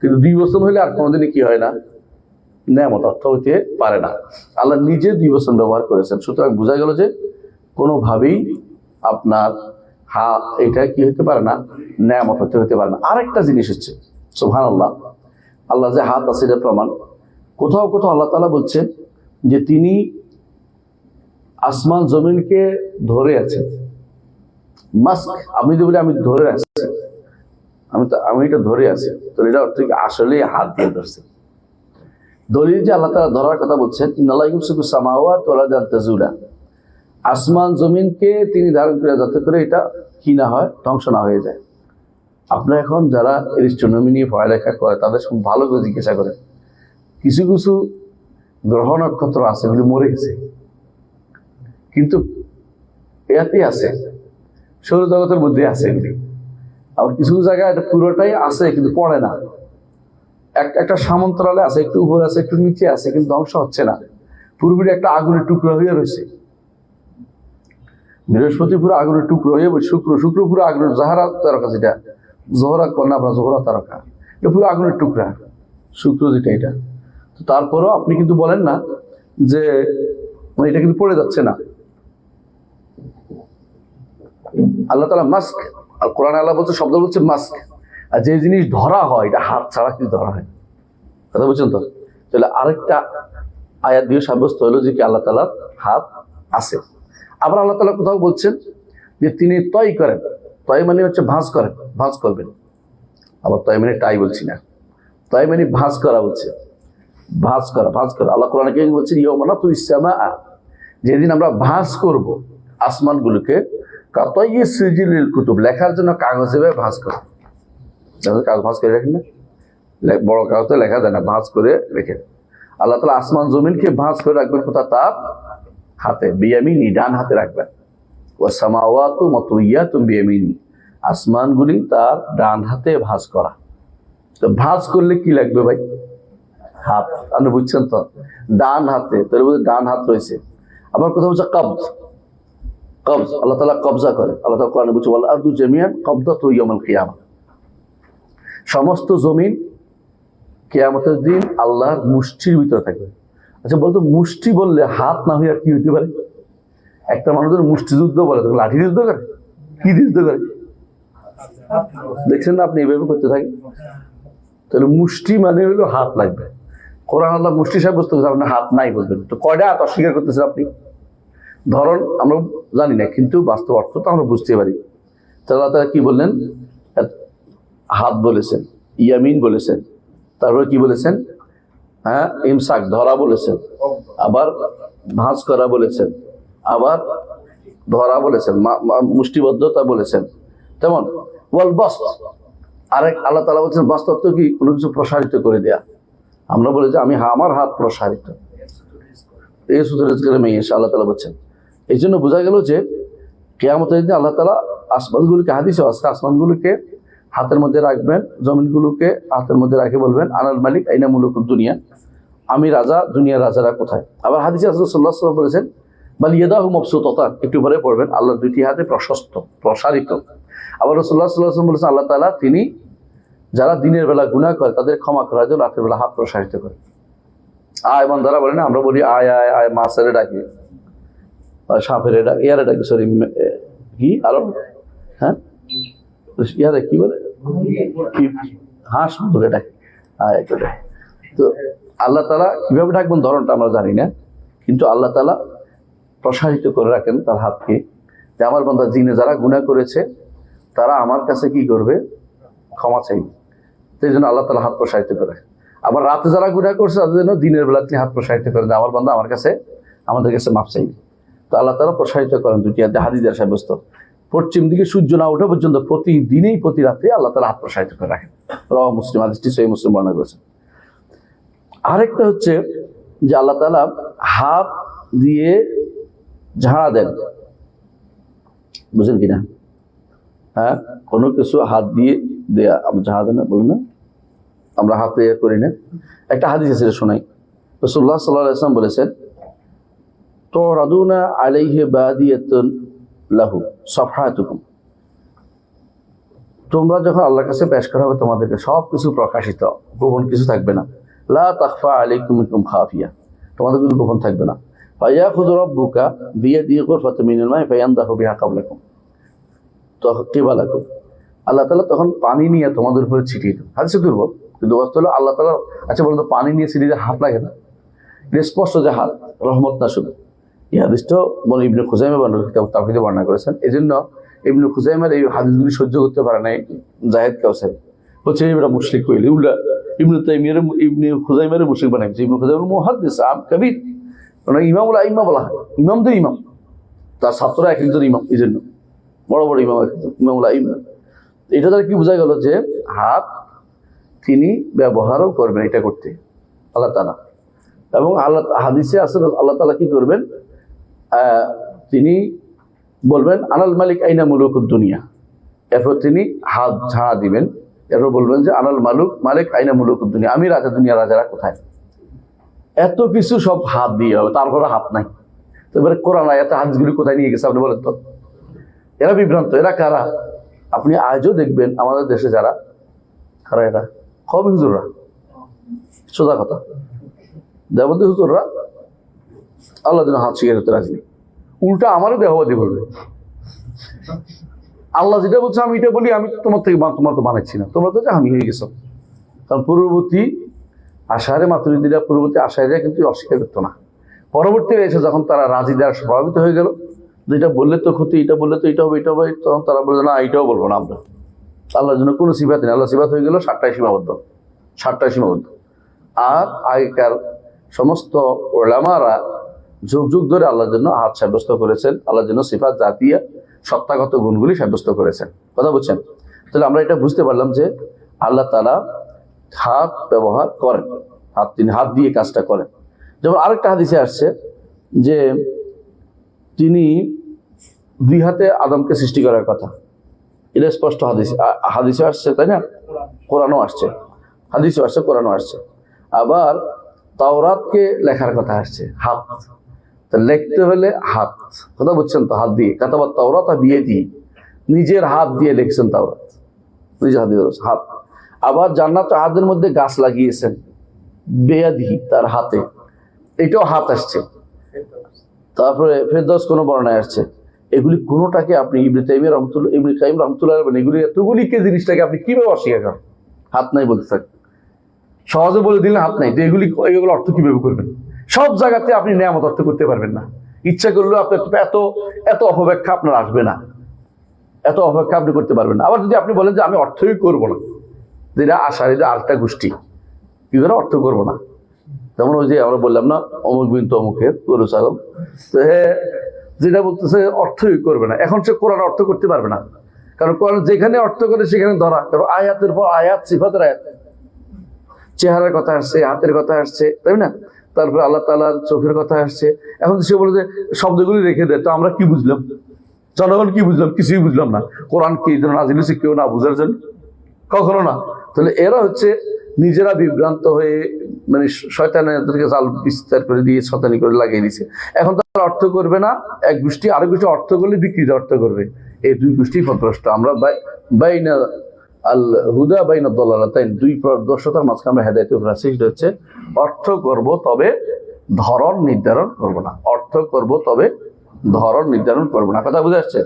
কিন্তু 2 বছর হইলে আর কোনোদিনই কি হয় না, নেয়ামত অর্থ হইতে পারে না। আল্লাহ নিজে 2 বছর ব্যবহার করেছেন। সুতরাং বোঝা গেল যে কোনোভাবেই আপনার এটা কি হইতে পারে না, নেয়ামত হইতে পারে না। আরেকটা জিনিস হচ্ছে সুবহানাল্লাহ, আল্লাহ যে হাত আছে এটা প্রমাণ। কোথাও কোথাও আল্লাহ তাআলা বলছেন যে তিনি আসমান জমিনকে ধরে আছেন। মাস্ক আপনি যদি বলে আমি ধরে আছি, আমি এটা ধরে আছি, তো এটা অর্থ কি আসলে হাত দিয়ে ধরছে। দলিল যে আল্লাহ তাআলা ধরার কথা বলছেন, ইন্নাল্লাহা ইউমসিকুস সামাওয়াতি ওয়াল আরদা আন তাজুলা, আসমান জমিনকে তিনি ধারণ করে যাতে করে এটা কি না হয়, ধ্বংস না হয়ে যায়। আপনারা এখন যারা এস্ট্রোনমি নিয়ে পড়ালেখা করে তাদের সব ভালো করে জিজ্ঞাসা করেন, কিছু কিছু গ্রহ নক্ষত্র আছে এগুলি মরে গেছে, কিন্তু এতে আছে, সৌরজগতের মধ্যে আছে এগুলি। আবার কিছু কিছু জায়গায় এটা পুরোটাই আছে কিন্তু পড়ে না, একটা সামন্তরালে আছে, একটু উপরে আছে, একটু নিচে আছে, কিন্তু ধ্বংস হচ্ছে না, পুরোপুরি একটা আগুনের টুকরো হয়ে রয়েছে। বৃহস্পতি পুরো আগুনের টুকরো হয়ে, শুক্র পুরো আগুনের জাহারা তারকা, যেটা জোহরা কন্যা আপনার জোহরা তারকা, এটা পুরো আগুনের টুকরা শুক্র যেটা, এটা তো তারপরও আপনি কিন্তু বলেন না যে এটা কিন্তু পড়ে যাচ্ছে না। আল্লাহ তাআলা মাস্ক, আর কোরআন আল্লাহ বলছে, শব্দ বলছে মাস্ক, আর যে জিনিস ধরা হয় এটা হাত ছাড়া কিন্তু ধরা হয়, কথা বলছেন তো? তাহলে আরেকটা আয়াত দিয়ে সাব্যস্ত হলো যে কি আল্লাহ তাআলার হাত আছে। আবার আল্লাহ তাআলা কোথাও বলছেন যে তিনি তয় করেন, তয় মানে হচ্ছে ভাঁজ করেন, ভাঁজ করবেন। আবার তয় মানে টাই বলছি না, তয় মানে ভাঁজ করা বলছে, ভাঁজ করা, ভাঁজ করা। আল্লাহ কোরআনে কি বলছেন, ইয়াউমা তুইস সামাআ, যেদিন আমরা ভাঁজ করব আসমানগুলোকে, কাতাইয়ি সিজিলিল কুতুব, লেখার জন্য কাগজে ভাঁজ করে, কাগজ ভাঁজ করে রাখেন না, বড় কাগজে লেখা যায় না, ভাঁজ করে রেখে আল্লাহ তাআলা আসমান জমিনকে ভাঁজ করে রাখবেন কোথায়? তার হাতে, বিয়ামিনি, ডান হাতে রাখবেন। ওয়াস সামাওয়াতু মাতুইয়াতুম বিয়ামিনি, আসমানগুলি তার ডান হাতে ভাঁজ করা। তো ভাঁজ করলে কি লাগবে ভাই? হাত। আপনি বুঝছেন তো, ডান হাতে, তাহলে বলছে ডান হাত রয়েছে। আবার কোথাও হচ্ছে কবজ, কবজ, আল্লাহ তাআলা কবজা করে। আল্লাহ তাআলা কোরআনে বলছে ওয়াল আরদু জামিআন কবদাতু ইয়াউমাল কিয়ামা, সমস্ত জমিন কিয়ামতের দিন আল্লাহর মুষ্টির ভিতরে থাকবে। আচ্ছা বলতো, মুষ্টি বললে হাত না হয়ে আর কি হইতে পারে? একটা মানুষের মুষ্টিযুদ্ধ বলে, লাঠি যুদ্ধ করে, কি যুদ্ধ করে দেখছেন না আপনি? এইভাবে করতে থাকেন, তাহলে মুষ্টি মানে হলো হাত লাগবে। কোরআন আল্লাহ মুষ্টি সাব্যস্ত করছে, আপনার হাত নাই বলবেন, তো কয়টা হাত অস্বীকার করতেছেন আপনি? ধরন আমরা জানি না, কিন্তু বাস্তব অর্থ তো আমরা বুঝতে পারি। তাহলে তারা কি বললেন? হাত বলেছেন, ইয়ামিন বলেছেন, তারপরে কি বলেছেন? হ্যাঁ, ইমসাক, ধরা বলেছেন, আবার ভাঁজ করা বলেছেন, আবার ধরা বলেছেন, মুষ্টিবদ্ধতা বলেছেন। তেমন ওয়াল বাস্ত, আরেক আল্লাহ তাআলা বলছেন বাস্ত অর্থ কি? কোনো কিছু প্রসারিত করে দেয়া। আমরা বলি যে আমি আমার হাত প্রসারিত, এই সুতরাং মেয়ে আল্লাহ তাআলা বলছেন। এই জন্য বোঝা গেল যে কিয়ামতের দিন আল্লাহ তাআলা আসমানগুলোকে, হাদিসে আছে, আসমানগুলোকে হাতের মধ্যে রাখবেন, জমিনগুলোকে হাতের মধ্যে রাখে বলবেন আনাল মালিক আইনা মুলুকুদ দুনিয়া, আমি রাজা, দুনিয়ার রাজারা কোথায়? আবার হাদিসে রাসূল সাল্লাল্লাহু আলাইহি ওয়াসাল্লাম বলেছেন বাল ইয়াদাহু মাবসুতাতান, একটু পরে পড়বেন, আল্লাহর দুইটি হাতে প্রশস্ত, প্রসারিত। আবার রাসূলুল্লাহ সাল্লাল্লাহু আলাইহি ওয়াসাল্লাম বলেছেন আল্লাহ তাআলা তিনি যারা দিনের বেলা গুনাহ করে তাদের ক্ষমা করার জন্য রাতের বেলা হাত প্রসারিত করে। আয় বান্দারা বলে না, আমরা বলি আয় আয় আয়, মাছের ডাকি, সাপের ডাকি, ইয়ারে ডাকি, সরি কি আরো, হ্যাঁ ইয়ারে কি বলে, হাঁস বলে ডাকি, আয় একটু ডাকি। তো আল্লাহ তাআলা কিভাবে ডাকবেন ধরনটা আমরা জানি না, কিন্তু আল্লাহ তাআলা প্রসারিত করে রাখেন তার হাতকে, যে আমার বান্দা জিনে যারা গুনাহ করেছে তারা আমার কাছে কি করবে? ক্ষমা চাইবে। সেই জন্য আল্লাহ তাআলা হাত প্রসারিত করে। আবার রাতে যারা গুনাহ করছে তাদের জন্য দিনের বেলা তিনি হাত প্রসারিত করেন, আমার বান্দা আমার কাছে, আমাদের কাছে মাফ চাইবে। তো আল্লাহ তাআলা প্রসারিত করেন দুটি হাতে, হাদিসের সাব্যস্ত। পশ্চিম দিকে সূর্য না ওঠা পর্যন্ত প্রতিদিনেই, প্রতি রাতে আল্লাহ তাআলা হাত প্রসারিত করে রাখেন। রাওয়াহ মুসলিম, হাদিসটি সহিহ মুসলিম বর্ণনা করেছেন। আরেকটা হচ্ছে যে আল্লাহ তাআলা হাত দিয়ে ঝাড়া দেন, বুঝেন কিনা? হ্যাঁ, কোনো কিছু হাত দিয়ে দেয়া, ঝাড়া দেন না, বলুন না, আমরা হাতে করি না। একটা হাদিস আছে শোনাই, রাসূলুল্লাহ সাল্লাল্লাহু আলাইহি ওয়াসাল্লাম বলেছেন তুরাদুনা আলাইহি বাদিয়াতুন লাহু সাফহাতুকুম, তোমরা যখন আল্লাহর কাছে পেশ করা হবে তোমাদেরকে সব কিছু প্রকাশিত, গোপন কিছু থাকবে না। লা তাখফা আলাইকুম মিনকুম খাফিয়া, তোমাদের কিছু গোপন থাকবে না। ফায়াখুযু রাব্বুকা বিয়াদিহি গুরফাতাম মিনাল মাই ফায়ানদাহু বিহা ক্বাবলাকুম কিবালাকুম, আল্লাহ তাআলা তখন পানি নিয়ে তোমাদের উপরে ছিটিয়ে দেন। হাদিসে দুর্বল, কিন্তু বাস্তব হলো আল্লাহ তাআলা, আচ্ছা বলুন তো, পানি নিয়ে ছিটিয়ে হাত লাগে না? স্পষ্ট যে হাত, রহমত না শুধু। এই হাদিসটা বলে ইবনে খুজাইমা তাওহীদে বর্ণনা করেছেন। এই জন্য ইবনে খুজাইমার এই হাদিসগুলি সহ্য করতে পারে নাই জাহেদ কাউসারি, বলছে এরা মুশরিক কইলে উল্টা ইবনে তাইমিয়ার, ইবনে খুজাইমার মুশরিক বানাইছে। ইবনে খুজাইমা মুহাদ্দিস আম কবির, ওনাকে ইমামুল আইম্মা বলা হয়, ইমামদের ইমাম, তার ছাত্ররা এক একজন ইমাম, এই জন্য বড় বড় ইমাম, ইমামুল আইম্মা। এটা দ্বারা কি বোঝা গেল যে হাত তিনি ব্যবহারও করবেন এটা করতে আল্লাহ তাআলা। এবং আল্লাহ হাদিসে আছে আল্লাহ তাআলা কি করবেন, তিনি বলবেন আনাল মালিক আইনা মুলুকুদ দুনিয়া, এরপর তিনি হাত ঝাড়া দিবেন, এরপর বলবেন যে আনাল মালিক আইনা মুলুকুদ দুনিয়া, আমি রাজা, দুনিয়া রাজারা কোথায়। এত কিছু সব হাত দিয়ে হবে, তারপরে হাত নাই। তো এবারে কোরআন আয়াতে হাদিসগুলি কোথায় নিয়ে গেছে আপনি বলেন তো? এরা বিভ্রান্ত। এরা কারা? আপনি আজও দেখবেন আমাদের দেশে যারা কারা, এরা সব হুজুররা, সোজা কথা, দেবন্দী হুজুররা আল্লাহ যেন হাত শিখে হতে রাখি, উল্টা আমারও দেহবাদী বলবে। আল্লাহ যেটা বলছে আমি এটা বলি, আমি তোমার তো বানাচ্ছি না, তোমরা তো আমি হয়ে গেছো। কারণ পূর্ববর্তী আশারে মাতুরিদিরা, পূর্ববর্তী আশারিরা কিন্তু অস্বীকার করতো না। পরবর্তীতে এসে যখন তারা রাজি দ্বারা প্রভাবিত হয়ে গেল, যেটা বললে তো ক্ষতি, এটা বললে তো এটা হবে, এটা হবে, তখন তারা বলছে না এটাও বলবো না আমরা। আল্লাহর জন্য কোনো সিফাত নেই, আল্লাহ সিফাত হয়ে গেল 7টায় সীমাবদ্ধ, 7টায় সীমাবদ্ধ। আর আগেকার সমস্ত ওলামারা যুগ যুগ ধরে আল্লাহর জন্য হাত সাব্যস্ত করেছেন, আল্লাহর জন্য সিফাত জাতীয় সত্তাগত গুণগুলি সাব্যস্ত করেছেন। কথা বুঝছেন? তাহলে আমরা এটা বুঝতে পারলাম যে আল্লাহ তাআলা হাত ব্যবহার করেন, তিনি হাত দিয়ে কাজটা করেন। যেমন আরেকটা হাদিসে আসছে যে তিনি দুই হাতে আদমকে সৃষ্টি করার কথা, এটা স্পষ্ট হাদিসে আসছে, তাই না? কোরআনও আসছে, হাদিসও আসছে, কোরআনও আসছে। আবার তাওরাতকে লেখার কথা আসছে হাত, লিখতে হলে হাত, কথা বুঝছেন তো? হাত দিয়ে কাতাবাত তাওরাত বিয়ে দিয়ে, নিজের হাত দিয়ে লিখছেন তাওরাত, নিজের হাত দিয়ে হাত। আবার জান্নাত আহাদের মধ্যে গাছ লাগিয়েছেন বেয়াদি, তার হাতে, এটাও হাত আসছে। তারপরে ফেরদৌস কোনো বর্ণায় আসছে। এগুলি কোনোটাকে আপনি ইবনে কাইম রহমতুল্লাহ এগুলি এতগুলিকে জিনিসটাকে আপনি কিভাবে অস্বীকার করেন? হাত নাই বলতে থাকেন, সহজে বলে দিলেন হাত নাই, তো এগুলো অর্থ কিভাবে করবেন? সব জায়গাতে আপনি নেয়ামত অর্থ করতে পারবেন না। ইচ্ছা করলেও আপনার এত অপব্যাখ্যা আপনার আসবে না, এত অপেক্ষা আপনি করতে পারবেন না। আবার যদি আপনি বলেন যে আমি অর্থই করবো না, যেটা আশারিরা আরেকটা গোষ্ঠী, কি করে অর্থ করবো না? যেমন ওই যে আমরা বললাম না অমুক বিন তমুকের গরু ছাগল, তো যেটা বলতেছে অর্থই করবে না, এখন সে কোরআন অর্থ করতে পারবে না। কারণ কোরআন যেখানে অর্থ করে সেখানে ধরা, কারণ আয়াতের পর আয়াত, সিফাতের আয়াত, চেহারার কথা আসছে, হাতের কথা আসছে, তাই না? তারপরে আল্লাহ তাআলার চোখের কথা আসছে। এখন সে বলে যে শব্দগুলি রেখে দেয়, তো আমরা কি বুঝলাম? জনগণ কি বুঝলাম? কিছুই বুঝলাম না। কোরআন কি এই জন্য নাজিল হয়েছে? কেউ না বুঝার জন্য? কখনো না। তাহলে এরা হচ্ছে নিজেরা বিভ্রান্ত হয়ে, মানে শয়তানদেরকে জাল বিস্তার করে দিয়ে শয়তানি করে লাগিয়ে দিচ্ছে। এখন তারা অর্থ করবে না, এক গোষ্ঠী আরেক গোষ্ঠী অর্থ করলে বিকৃত অর্থ করবে। এই দুই গোষ্ঠী পথভ্রষ্ট। আমরা বাইনা আল হুদা বাইনা দালালাতাইন, দুই পথভ্রষ্টতার মাঝখানে আমরা হেদায়েতের উপর আছি। সেটা হচ্ছে অর্থ করব তবে ধরন নির্ধারণ করব না, অর্থ করব তবে ধরন নির্ধারণ করব না। কথা বুঝে আসছে?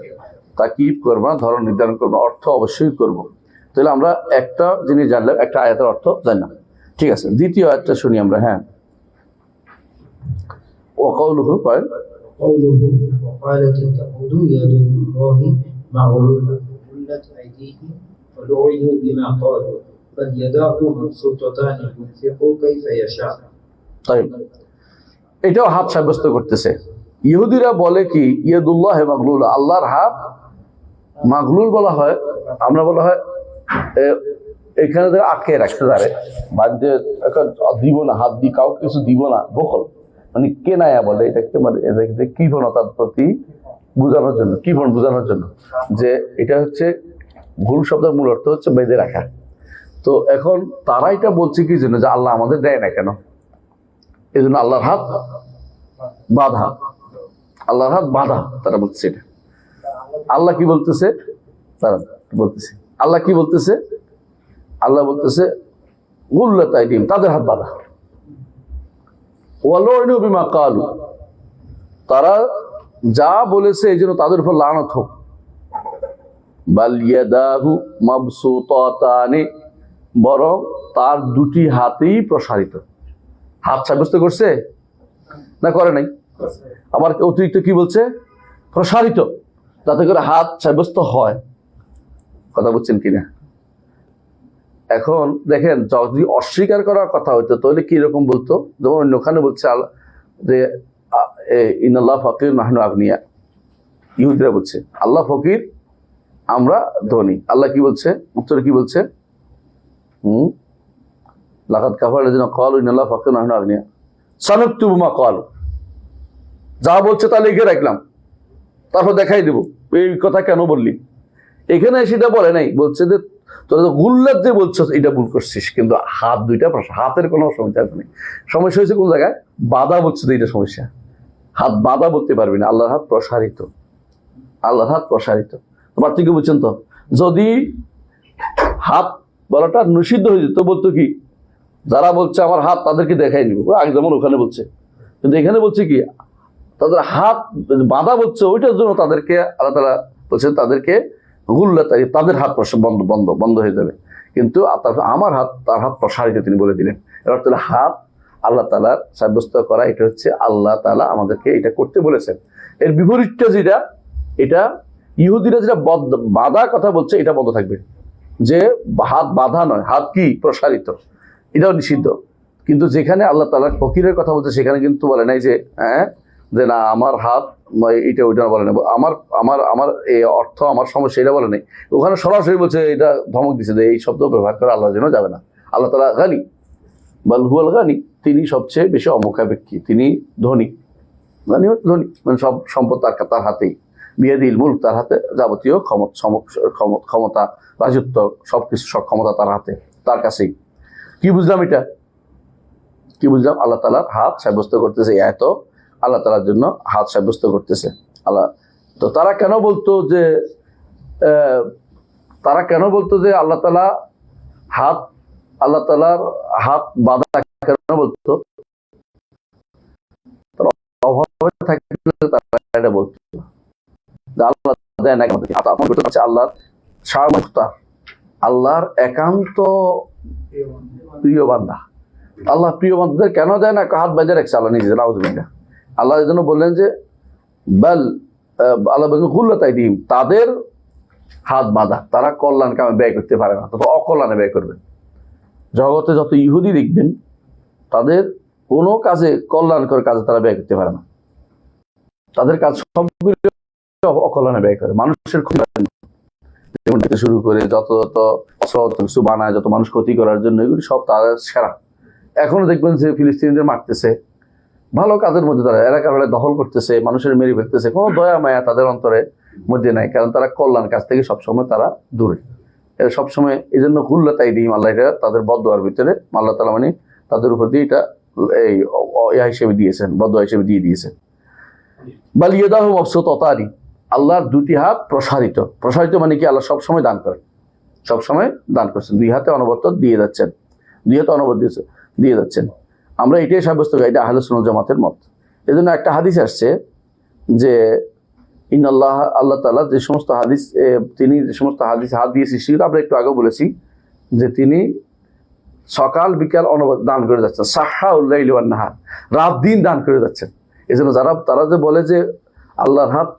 তাকিব করবো না, ধরন নির্ধারণ করবো না, অর্থ অবশ্যই করব। তাহলে আমরা একটা জিনিস জানলাম, একটা আয়াতের অর্থ জানলাম, ঠিক আছে। দ্বিতীয় আয়াতটা শুনি আমরা। হ্যাঁ, ও কাউলুহু কয় قوله وقالت اليهود يد الله مغلولة غلت أيديهم ولعنوا بما قالوا بل يداه مبسوطتان ينفق كيف يشاء। তাই এটাও হাত সাব্যস্ত করতেছে। ইহুদিরা বলে কি ইয়াদুল্লাহ মাগলুল, আল্লাহর হাত মাগলুল বলা হয়, আমরা বলা হয় এখানে আটকে রাখতে পারে, বাধ্য দিব না, হাত দিয়ে কাউকে কিছু দিব না, বকল মানে কেনায়া বলে এটাকে, মানে এদেরকে কৃপণতার প্রতি বোঝানোর জন্য, কৃপণ বোঝানোর জন্য, যে এটা হচ্ছে ভুল শব্দের মূল অর্থ হচ্ছে বেঁধে রাখা। তো এখন তারা এটা বলছে কি জন্য, যে আল্লাহ আমাদের দেয় না কেন, এই জন্য আল্লাহর হাত বাধা, আল্লাহর হাত বাধা, তারা বলছে এটা। আল্লাহ কি বলতেছে? তারা বলতেছে আল্লাহ কি বলতেছে? আল্লাহ বলতেছে গুল্লাত আইদিহিম, তাদের হাত বাধা। ওয়ালুনু বিমা ক্বালু, তারা যা বলেছে এই জন্য তাদের উপর লানত হোক। বাল ইয়াদাহু মাবসুতাতানি, বরং তার দুটি হাতেই প্রসারিত। হাত সাব্যস্ত করছে না করে নাই? আবার অতিরিক্ত কি বলছে? প্রসারিত, যাতে করে হাত সাব্যস্ত হয়। কথা বুঝছেন কিনা? এখন দেখেন, যদি অস্বীকার করার কথা হইতো তাহলে কি রকম বলতো? যেমন অন্যখানে বলছে যে ইন্নাল্লাহ ফাকির নাহনু আগনিয়া, ইহুদিরা বলছে আল্লাহ ফকির আমরা ধনী। আল্লাহ কি বলছে, উত্তরে কি বলছে? লাকাদ কাফারা আল্লাযীনা ক্বালু ইন্নাল্লাহা ফাকিরুন ওয়া নাহনু আগনিয়া সানাকতুবু মা ক্বালু, যা বলছে তা লিখে রাখলাম, তারপর দেখাই দেব এই কথা কেন বললি। এখানে সেটা বলে নাই, বলছে যে তোরা তো গুল্লাত যে বলছো এটা ভুল করছিস, কিন্তু হাত দুইটা হাতের কোনো সমস্যা নেই। সমস্যা হয়েছে কোন জায়গায়? বাধা বলছে তো এটা সমস্যা। হাত বাধা বলতে পারবি না, আল্লাহর হাত প্রসারিত, আল্লাহর হাত প্রসারিত। পার্থক্য বুঝছেন তো? যদি হাত বলাটা নিষিদ্ধ হয়ে যেত, বলতো কি যারা বলছে আমার হাত তাদেরকে দেখাই নিব, আগে যেমন ওখানে বলছে, কিন্তু এখানে বলছে কি তাদের হাত বাধা বলছে, ওইটার জন্য তাদেরকে আল্লাহ তাআলা বলছেন তাদেরকে গুল্লাত, তাদের হাত বন্ধ বন্ধ বন্ধ হয়ে যাবে। কিন্তু আমার হাত, তার হাত প্রসারিত তিনি বলে দিলেন। এবার তাহলে হাত আল্লাহ তাআলার সাব্যস্ত করা, এটা হচ্ছে আল্লাহ তাআলা আমাদেরকে এটা করতে বলেছেন। এর বিপরীতটা যেটা, এটা ইহুদিরা যেটা বাধা কথা বলছে, এটা বন্ধ থাকবে, যে হাত বাধা নয়, হাত কি প্রসারিত, এটাও নিষিদ্ধ। কিন্তু যেখানে আল্লাহ তাআলার ফকিরের কথা বলছে, সেখানে কিন্তু বলে নাই যে যে না আমার হাত এটা ওইটা বলে না, আমার আমার আমার এই অর্থ আমার সমস্যা এটা বলে নাই। ওখানে সরাসরি বলছে, এটা ধমক দিচ্ছে যে এই শব্দ ব্যবহার করে আল্লাহর জন্য যাবে না। আল্লাহ তাআলা গানি, বাল হুয়াল গানি, তিনি সবচেয়ে বেশি অমুখাপেক্ষী, তিনি ধনী, ধনী মানে সব সম্পদ তার হাতেই, বিয়াদিল মুলক, তার হাতে যাবতীয় ক্ষমতা, রাজত্ব, সবকিছু সক্ষমতা তার হাতে, তার কাছেই। কি বুঝলাম এটা? কি বুঝলাম? আল্লাহ তাআলার হাত সাব্যস্ত করতেছে, এত আল্লাহ তাআলার জন্য হাত সাব্যস্ত করতেছে আল্লাহ। তো তারা কেন বলতো যে আল্লাহ তাআলা হাত, আল্লাহ তাআলার হাত বাধা কেন বলতো? অভাবে থাকলে তারা এটা বলতো, আল্লাহ দেয় না কেন? আল্লাহর সার্বভৌমত্ব, আল্লাহর একান্ত প্রিয় বান্দা, আল্লাহ প্রিয় বান্দাদের কেন দেয় না? হাত বাঁধে রাখছে আল্লাহ নিজে, নাউযুবিল্লাহ। আল্লাহ এই জন্য বললেন যে বাল, আল্লাহ বলছেন গুল্লাত আইদিহিম, তাদের হাত বাঁধা, তারা কল্যাণ কামে ব্যয় করতে পারে না, তত অকল্যাণে ব্যয় করবে। জগতে যত ইহুদি দেখবেন, তাদের কোনো কাজে, কল্যাণকর কাজে তারা ব্যয় করতে পারে না, তাদের কাজ সবগুলো অকল্যাণে ব্যয় করে, মানুষের ক্ষতি যেমন থেকে শুরু করে যত কিছু বানায়, যত মানুষ ক্ষতি করার জন্য, এগুলি সব তাদের সেরা। এখনো দেখবেন যে ফিলিস্তিনিদের মারতেছে, ভালো কাজের মধ্যে তারা এলাকার হলে দখল করতেছে, মানুষের মেরে ফেলতেছে, কোনো দয়া মায়া তাদের অন্তরে মধ্যে নাই, কারণ তারা কল্যাণ কাজ থেকে সবসময় তারা দূরে। এরা সবসময় এই জন্য গুল্লাত আইদিহিম, আল্লাহ এটা তাদের বদদোয়ার ভিতরে আল্লাহ তাআলা মানে তাদের উপর দিয়ে এটা এই হিসেবে দিয়েছেন, বদদোয়া হিসেবে দিয়ে দিয়েছেন। বাল ইয়াদাহু মাবসুতাতানি, আল্লাহর দুটি হাত প্রসারিত। প্রসারিত মানে কি? আল্লাহ সবসময় দান করেন, সবসময় দান করছেন, দুই হাতে অনবরত দিয়ে যাচ্ছেন, দুই হাতে অনবরত দিয়ে যাচ্ছেন। আমরা এটাই সাব্যস্ত করি, এটা আহলে সুন্নাত জামাতের মত। এই জন্য একটা হাদিস আসছে যে ইন্নাল্লাহ, আল্লাহ তাআলা যে সমস্ত হাদিস, তিনি যে সমস্ত হাদিস হাত দিয়ে সৃষ্টি, আমরা একটু আগেও বলেছি যে তিনি সকাল বিকাল অনবরত দান করে যাচ্ছেন, সাহাউল লাইলি ওয়ান নাহার, রাত দিন দান করে যাচ্ছেন। এই জন্য তারা যে বলে যে আল্লাহর হাত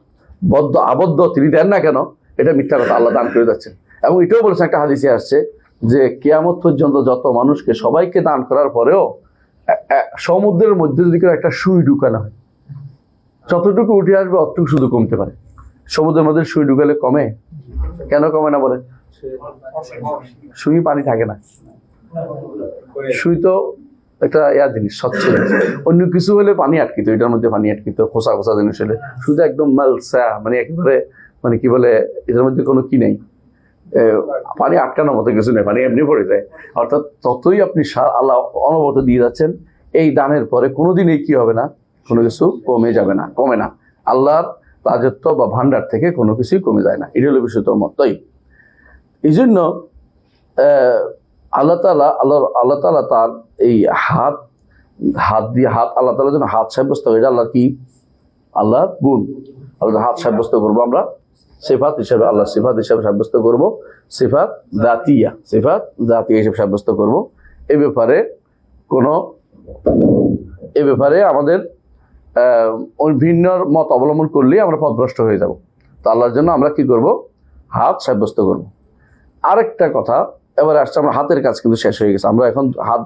আবদ্ধ, তিনি দেন না কেন, এটা মিথ্যা কথা, আল্লাহ দান করে যাচ্ছেন। এবং এটাও বলেছে একটা হাদিসে আসছে যে কিয়ামত পর্যন্ত যত মানুষকে, সবাইকে দান করার পরেও সমুদ্রের মধ্যে যদি একটা সুই ঢুকানো হয়, যতটুকু উঠে আসবে অতটুকু শুধু কমতে পারে। সমুদ্রের মধ্যে সুই ঢুকালে কমে? কেন কমে না বলে? সুই পানি থাকে না, সুই তো একটা জিনিস, স্বচ্ছ জিনিস। অন্য কিছু হলে পানি আটকিত, এটার মধ্যে পানি আটকিত, খোসা খোসা জিনিস হলে। সুইটা একদম মালসা, মানে একেবারে মানে কি বলে, এটার মধ্যে কোনো কি নেই, পানি আটকানোর মতো কিছু নেই, পানি এমনি পড়ে যায়। অর্থাৎ ততই আপনি আল্লাহ অনবরত দিয়ে যাচ্ছেন, এই দানের পরে কোনোদিনই কি হবে না, কোনো কিছু কমে যাবে না, কমে না। আল্লাহর রাজত্ব বা ভান্ডার থেকে কোনো কিছুই কমে যায় না, এটা হলো বিশুদ্ধ মতই। এই জন্য আল্লাহ তাআলা তার এই হাত দিয়ে আল্লাহ তাআলার জন্য হাত সাব্যস্ত হয়ে যায়। আল্লাহ কি? আল্লাহর গুণ, আল্লাহ হাত সাব্যস্ত করবো আমরা সিফাত হিসেবে, আল্লাহ সিফাত হিসেবে সাব্যস্ত করবো, সিফাত দাতিয়া হিসেবে সাব্যস্ত করব। এ ব্যাপারে আমাদের ভিন্ন মত অবলম্বন করলেই আমরা পথভ্রষ্ট হয়ে যাব। তো আল্লাহর জন্য আমরা কি করব? হাত সাব্যস্ত করব। আরেকটা কথা এবারে আসছে, আমরা হাতের কাজ কিন্তু শেষ হয়ে গেছে। আমরা এখন হাত,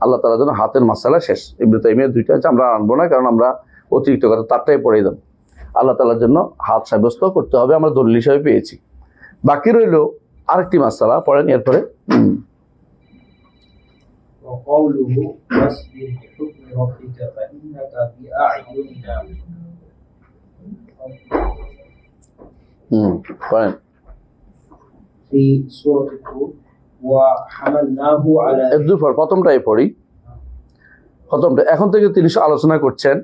আল্লাহ তাআলার জন্য হাতের মাসালা শেষ। ইবনে তাইমিয়ার দুইটা আছে, আমরা আনবো না, কারণ আমরা অতিরিক্ত কথা তারটাই পড়ে দেব। আল্লাহ তাআলার জন্য হাত সাব্যস্ত করতে হবে, আমরা দলিল হিসাবে পেয়েছি। বাকি রইল আরেকটি মাসালা, পড়েন এরপরে। وقوله واصبر لحكم ربك فإنك بأعيننا পড়েন। في سورة الطور وحملناه على প্রথমটাই পড়ি, প্রথমটা। এখন থেকে তিনি আলোচনা করছেন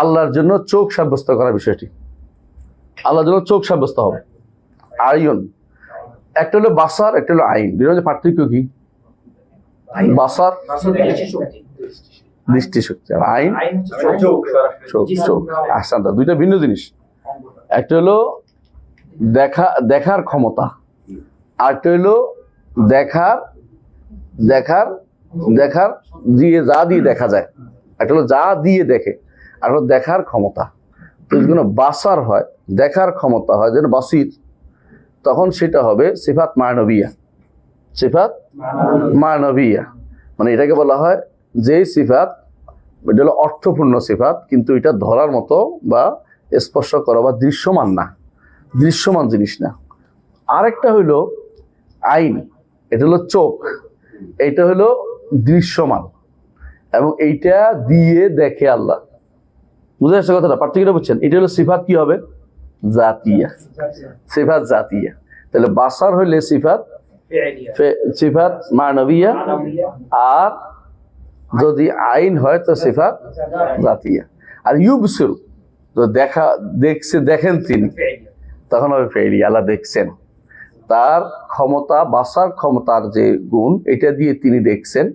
আল্লাহর জন্য চোখ সাব্যস্ত করার বিষয়টি। আল্লাহর জন্য চোখ সাব্যস্ত হবে, আইন। একটা হলো বাসার, একটা হলো আইন। দুটোর মধ্যে পার্থক্য কি? বাসার দৃষ্টিশক্তি, আর আইন চোখ। চোখ আসান, দুইটা ভিন্ন জিনিস। একটা হলো দেখার ক্ষমতা, আর একটা হলো দেখার দিয়ে যা দিয়ে দেখা যায়। একটা হলো যা দিয়ে দেখে, আর হলো দেখার ক্ষমতা। তো যদি কোনো বাসার হয়, দেখার ক্ষমতা হয়, যেন বাসির, তখন সেটা হবে সিফাত মানবিয়া। সিফাত মানবিয়া মানে এটাকে বলা হয় যে সিফাত, এটা হলো অর্থপূর্ণ সিফাত, কিন্তু এটা ধরার মতো বা স্পর্শ করা বা দৃশ্যমান না, দৃশ্যমান জিনিস না। আরেকটা হইল আইন, এটা হলো চোখ, এইটা হলো দৃশ্যমান, এবং এইটা দিয়ে দেখে আল্লাহ। বুঝে আসছে কথাটা? পার্থক্যটা বুঝছেন? এটা হলো সিফাত কি হবে? জাতিয়া, সিফাত জাতিয়া। তাহলে বাসার হইলে সিফাত মানবিয়া, আর যদি আইন হয় তো সিফাত জাতিয়া। আর ইউবসিরু তো দেখেন তিনি, তখন হবে ফেইলি, আল্লাহ দেখছেন। তার ক্ষমতা, বাসার ক্ষমতার যে গুণ, এটা দিয়ে তিনি দেখছেন,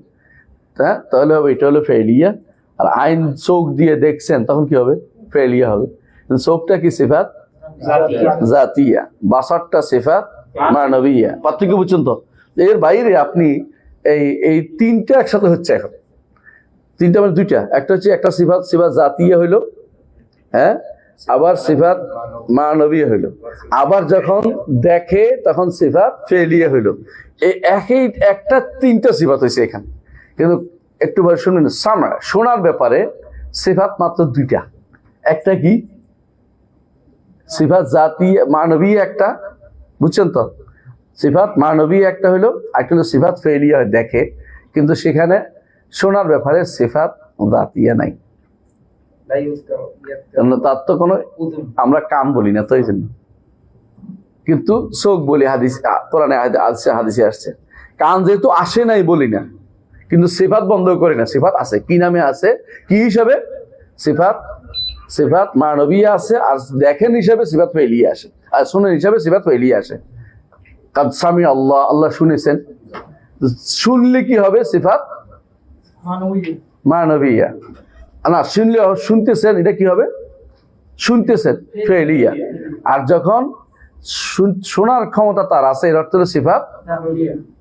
হ্যাঁ, তাহলে হবে এটা হলো ফেইলিয়া। আর আইন চোখ দিয়ে দেখছেন, তখন কি হবে? ফেইলিয়া হবে। চোখটা কি সিফাত জাতিয়া, বাসারটা সিফাত মানবিয়া। পার্থক্য বুঝছেন তো? এর বাইরে আপনি এই তিনটা একসাথে হচ্ছে এখন। তিনটা মানে দুইটা, একটা হচ্ছে একটা সিফাত জাতিয়া হইলো, হ্যাঁ, আবার সিফাত মানবিয়া হইলো, আবার যখন দেখে তখন সিফাত ফেলিয়া হইলো। এই একটা তিনটা সিফাত হয়েছে এখানে। কিন্তু একটু ভাবে শুনুন, শোনার ব্যাপারে সিফাত মাত্র দুইটা। একটা কি? সিফাত জাতিয়া মানবিয়া একটা, বুঝছেন তো? সিফাত মানবিয়া একটা হইলো, একটা হলো সিফাত ফেলিয়া দেখে, কিন্তু সেখানে শোনার ব্যাপারে সিফাত জাতিয়া নাই। তার তো কোনো, আমরা কান বলি না তো এই জন্য, কিন্তু চোখ বলি। হাদিস কোরআনে হাদিসে আসছে। কান যেহেতু আসে নাই বলি না, কিন্তু সিফাত বন্ধ করি না, সিফাত আছে। কি নামে আছে? কি হিসাবে? সিফাত মানবিয়া আছে, আর দেখেন হিসাবে সিফাত ফেলিয়া আসে, আর শুনেন হিসাবে সিফাত ফেলিয়া আসে। কাদ সামি আল্লাহ, আল্লাহ শুনেছেন। শুনলে কি হবে? সিফাত মানবিয়া। না শুনলে, শুনতেছেন, এটা কি হবে? শুনতেছেন ফেলিয়া। আর যখন শোনার ক্ষমতা তার আছে, এর অর্থ হলো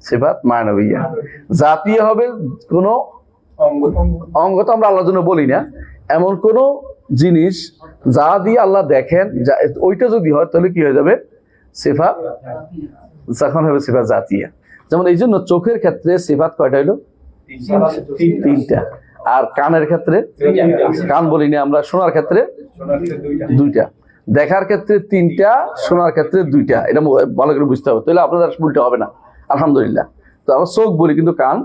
সিফাত মানবিয়া। জাতীয় হবে কোন অঙ্গ, তো আমরা আল্লাহর জন্য বলি না, এমন কোন জিনিস যা দিয়ে আল্লাহ দেখেন, ওইটা যদি হয় তাহলে কি হয়ে যাবে? সিফাত, যখন হবে সিফাত জাতিয়া। যেমন এই জন্য চোখের ক্ষেত্রে সিফাত কয়টা হইলো? তিনটা। আর কানের ক্ষেত্রে, কান বলি না আমরা, শোনার ক্ষেত্রে দুইটা। দেখার ক্ষেত্রে তিনটা, শোনার ক্ষেত্রে দুইটা। এটা ভালো করে বুঝতে হবে, তাহলে আপনাদের ভুলটা হবে না। আলহামদুলিল্লাহ। তো আমরা চোখ বলি কিন্তু কান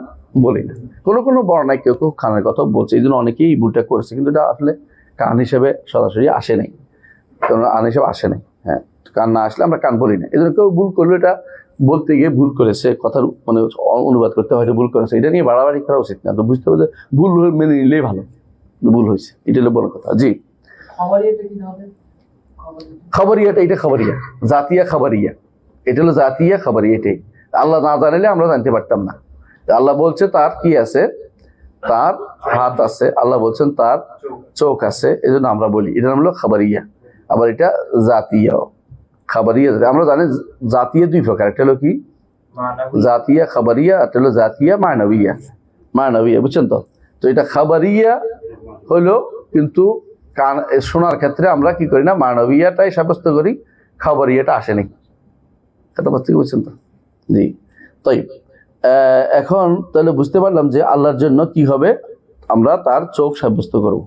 বলি না। কোনো বর্ণায় কেউ কানের কথা বলছে, এই জন্য অনেকেই ভুলটা করেছে, কিন্তু এটা আসলে কান হিসেবে সরাসরি আসে নাই, কারণ আন হিসেবে আসে নাই। হ্যাঁ, কান না আসলে আমরা কান বলি না। এই জন্য কেউ ভুল করলে এটা বলতে গিয়ে ভুল করেছে, কথার মানে অনুবাদ করতে হয়তো ভুল করেছে, এটা নিয়ে বাড়াবাড়ি করা উচিত না। তো বুঝতে হবে যে ভুল মেনে নিলেই ভালো, ভুল হয়েছে, এটা হলো বড় কথা। জি, খবরিয়াটা, এটা খবরিয়া, জাতিয়া খবরিয়া, এটা হলো জাতিয়া খবরিয়া। এটাই আল্লাহ না জানালে আমরা জানতে পারতাম না। আল্লাহ বলছে তার কি আছে? তার হাত আছে। আল্লাহ বলছেন তার চোখ আছে, এই জন্য আমরা বলি। এটার নাম হলো খবরিয়া। আবার এটা জাতিয়া, খাবারিয়া। আমরা জানি জাতীয় দুই প্রকার, একটা হলো কি? জাতিয়া খাবারিয়া, একটা হলো জাতিয়া মানবিয়া। মানবিয়া, বুঝছেন তো? তো এটা খাবারিয়া হলো, কিন্তু কান শোনার ক্ষেত্রে আমরা কি করি না, মানবিয়াটাই সাব্যস্ত করি, খাবারিয়াটা আসে নাই। কথা বুঝতে বুঝছেন তো? জি। তাই এখন তাহলে বুঝতে পারলাম যে আল্লাহর জন্য কি হবে, আমরা তার চোখ সাব্যস্ত করব।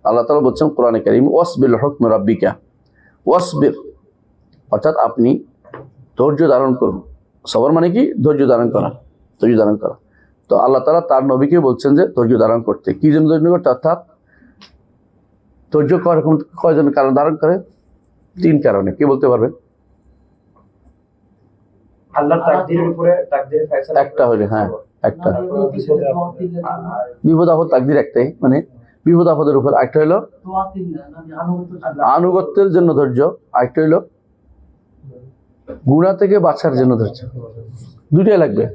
আল্লাহ তাআলা বলছেন কোরআনে কারীম, ওয়াসবির হুকম রাব্বিকা, ওয়াসবির, অর্থাৎ আপনি ধৈর্য ধারণ করুন। সবর মানে কি? ধৈর্য ধারণ করা, ধৈর্য ধারণ করা। তো আল্লাহ তাআলা তার নবীকে বলছেন যে ধৈর্য ধারণ করতে। কি জন্য ধৈর্য করতে? অর্থাৎ ধৈর্য কয়জন কারণ ধারণ করে? 3 কারণে। কি বলতে পারবেন? আল্লাহর তাকদীরের উপরে তাকদীরের ফয়সালা একটা হইলে, হ্যাঁ একটা বিপদ আপদ তাকদীর একটাই, মানে বিপদ আপদের উপর। একটা হইলো আনুগত্যের জন্য ধৈর্য, আরেকটা হইলো গুনাহ থেকে বাঁচার জন্য ধৈর্য। দুইটাই লাগবে।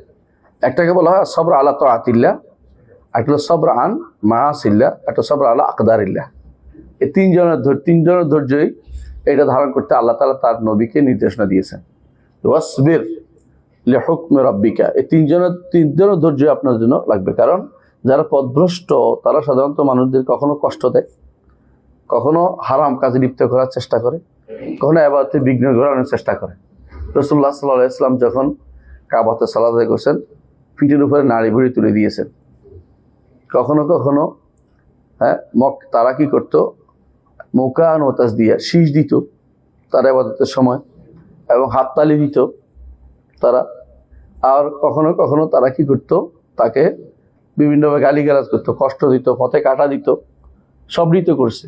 একটাকে বলা হয় সবর আলা তাআতিল্লাহ, একটা হলো সবর আন মাআসিল্লাহ, একটা সবর আলা আকদারিল্লাহ। এই তিন জনের ধৈর্যই এটা ধারণ করতে আল্লাহ তাআলা তার নবীকে নির্দেশনা দিয়েছেন। ওয়াসবির লিহুকমি রাব্বিকা, এই তিন জনের ধৈর্য আপনার জন্য লাগবে। কারণ যারা পথভ্রষ্ট তারা সাধারণত মানুষদের কখনো কষ্ট দেয়, কখনো হারাম কাজে লিপ্ত করার চেষ্টা করে, কখনো ইবাদতে বিঘ্ন ঘটানোর চেষ্টা করে। রাসূলুল্লাহ সাল্লাল্লাহু আলাইহি ওয়াসাল্লাম যখন কাবাতে সালাত আদায় করছেন, পিঠের উপরে নাড়ি ভুড়ি তুলে দিয়েছেন। কখনো কখনো তারা কি করতো? মুকান ও তাসদিয়া, শীষ দিত তারা ইবাদতের সময়, এবং হাততালি দিত তারা। আর কখনো কখনো তারা কি করতো? তাকে বিভিন্নভাবে গালিগালাজ করতো, কষ্ট দিত, পথে কাটা দিত, সব ঋতু করছে।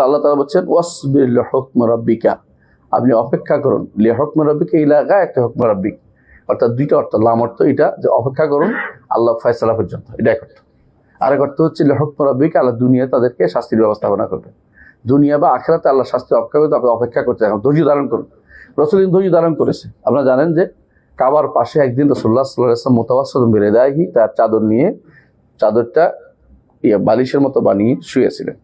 আল্লাহ তাআলা বলছেন ওয়াসবির লিহুকমি রাব্বিকা, আপনি অপেক্ষা করুন। লিহুকমি রাব্বিকা ইলা গায়াতি হুকমি রাব্বিক, অর্থাৎ দুইটা অর্থ। লাম অর্থ এটা যে অপেক্ষা করুন আল্লাহ ফয়সালা পর্যন্ত, এটা এক অর্থ। আরেক অর্থ হচ্ছে লিহুকমি রাব্বিকা, আল্লাহ দুনিয়া তাদেরকে শাস্তির ব্যবস্থাপনা করবে। দুনিয়া বা আখিরাতে আল্লাহ শাস্তি অপেক্ষা করতে এখন ধৈর্য ধারণ করুন। রাসূল ধৈর্য ধারণ করেছে। আপনারা জানেন যে কাবার পাশে একদিন রাসূলুল্লাহ সাল্লাল্লাহু আলাইহি ওয়াসাল্লাম মুতাওয়াসসিতুন বিরিদাইহি, তার চাদর নিয়ে চাদরটা বালিশের মতো বানিয়ে শুয়েছিলেন।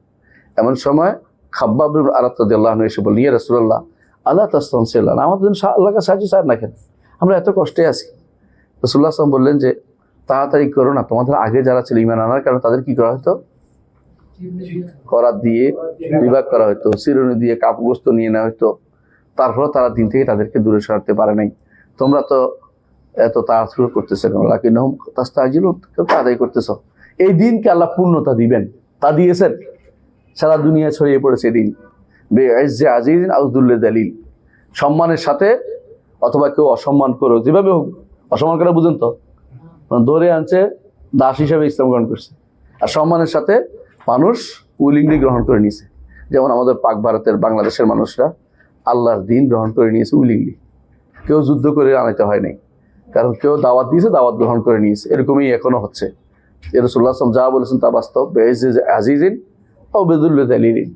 এমন সময় খাব্বাব ইবনে আরাত রাদিয়াল্লাহু আনহু এসে বললেন, ইয়া রাসূলুল্লাহ আলা তাস্তানসিলান, আমাদের জন্য আল্লাহর কাছে সাহায্য চান না কেন? আমরা এত কষ্টে আছি। রাসূলুল্লাহ সাল্লাল্লাহু আলাইহি ওয়াসাল্লাম বললেন যে তাড়াতাড়ি করো না, তোমাদের আগে যারা ছিল ঈমান আনার কারণে তাদের কি করা হতো? করাত দিয়ে বিভাগ করা হতো, চিরুনি দিয়ে কাপড় নিয়ে নেওয়া হতো। তারপরে তারা দিন থেকে তাদেরকে দূরে সরাতে পারে নাই। তোমরা তো এত তাড়াহুড়ো করতেছো কেন? লাকিন্নাহুম তাস্তাজিলুন, তাড়াতাড়ি করতেছো। এই দিনকে আল্লাহ পূর্ণতা দিবেন, তা দিয়েছেন। সারা দুনিয়া ছড়িয়ে পড়েছে দিন। বিইজ্জি আজিজিন আও যুল্লি দালিল, সম্মানের সাথে অথবা কেউ অসম্মান করো, যেভাবে হোক অসম্মান করে, বুঝেন তো, ধরে আনছে, দাস হিসেবে ইসলাম গ্রহণ করছে। আর সম্মানের সাথে মানুষ উইলিংলি গ্রহণ করে নিয়েছে। যেমন আমাদের পাক ভারতের বাংলাদেশের মানুষরা আল্লাহর দিন গ্রহণ করে নিয়েছে উইলিংলি। কেউ যুদ্ধ করে আনাইতে হয় নাই, কারণ কেউ দাওয়াত দিয়েছে, দাওয়াত গ্রহণ করে নিয়েছে। এরকমই এখনো হচ্ছে। রাসূলুল্লাহ সাল্লাল্লাহু আলাইহি ওয়াসাল্লাম যা বলেছেন তা বাস্তব। বিইজ্জি আজিজিন আও বিযুল্লি দালিলিন,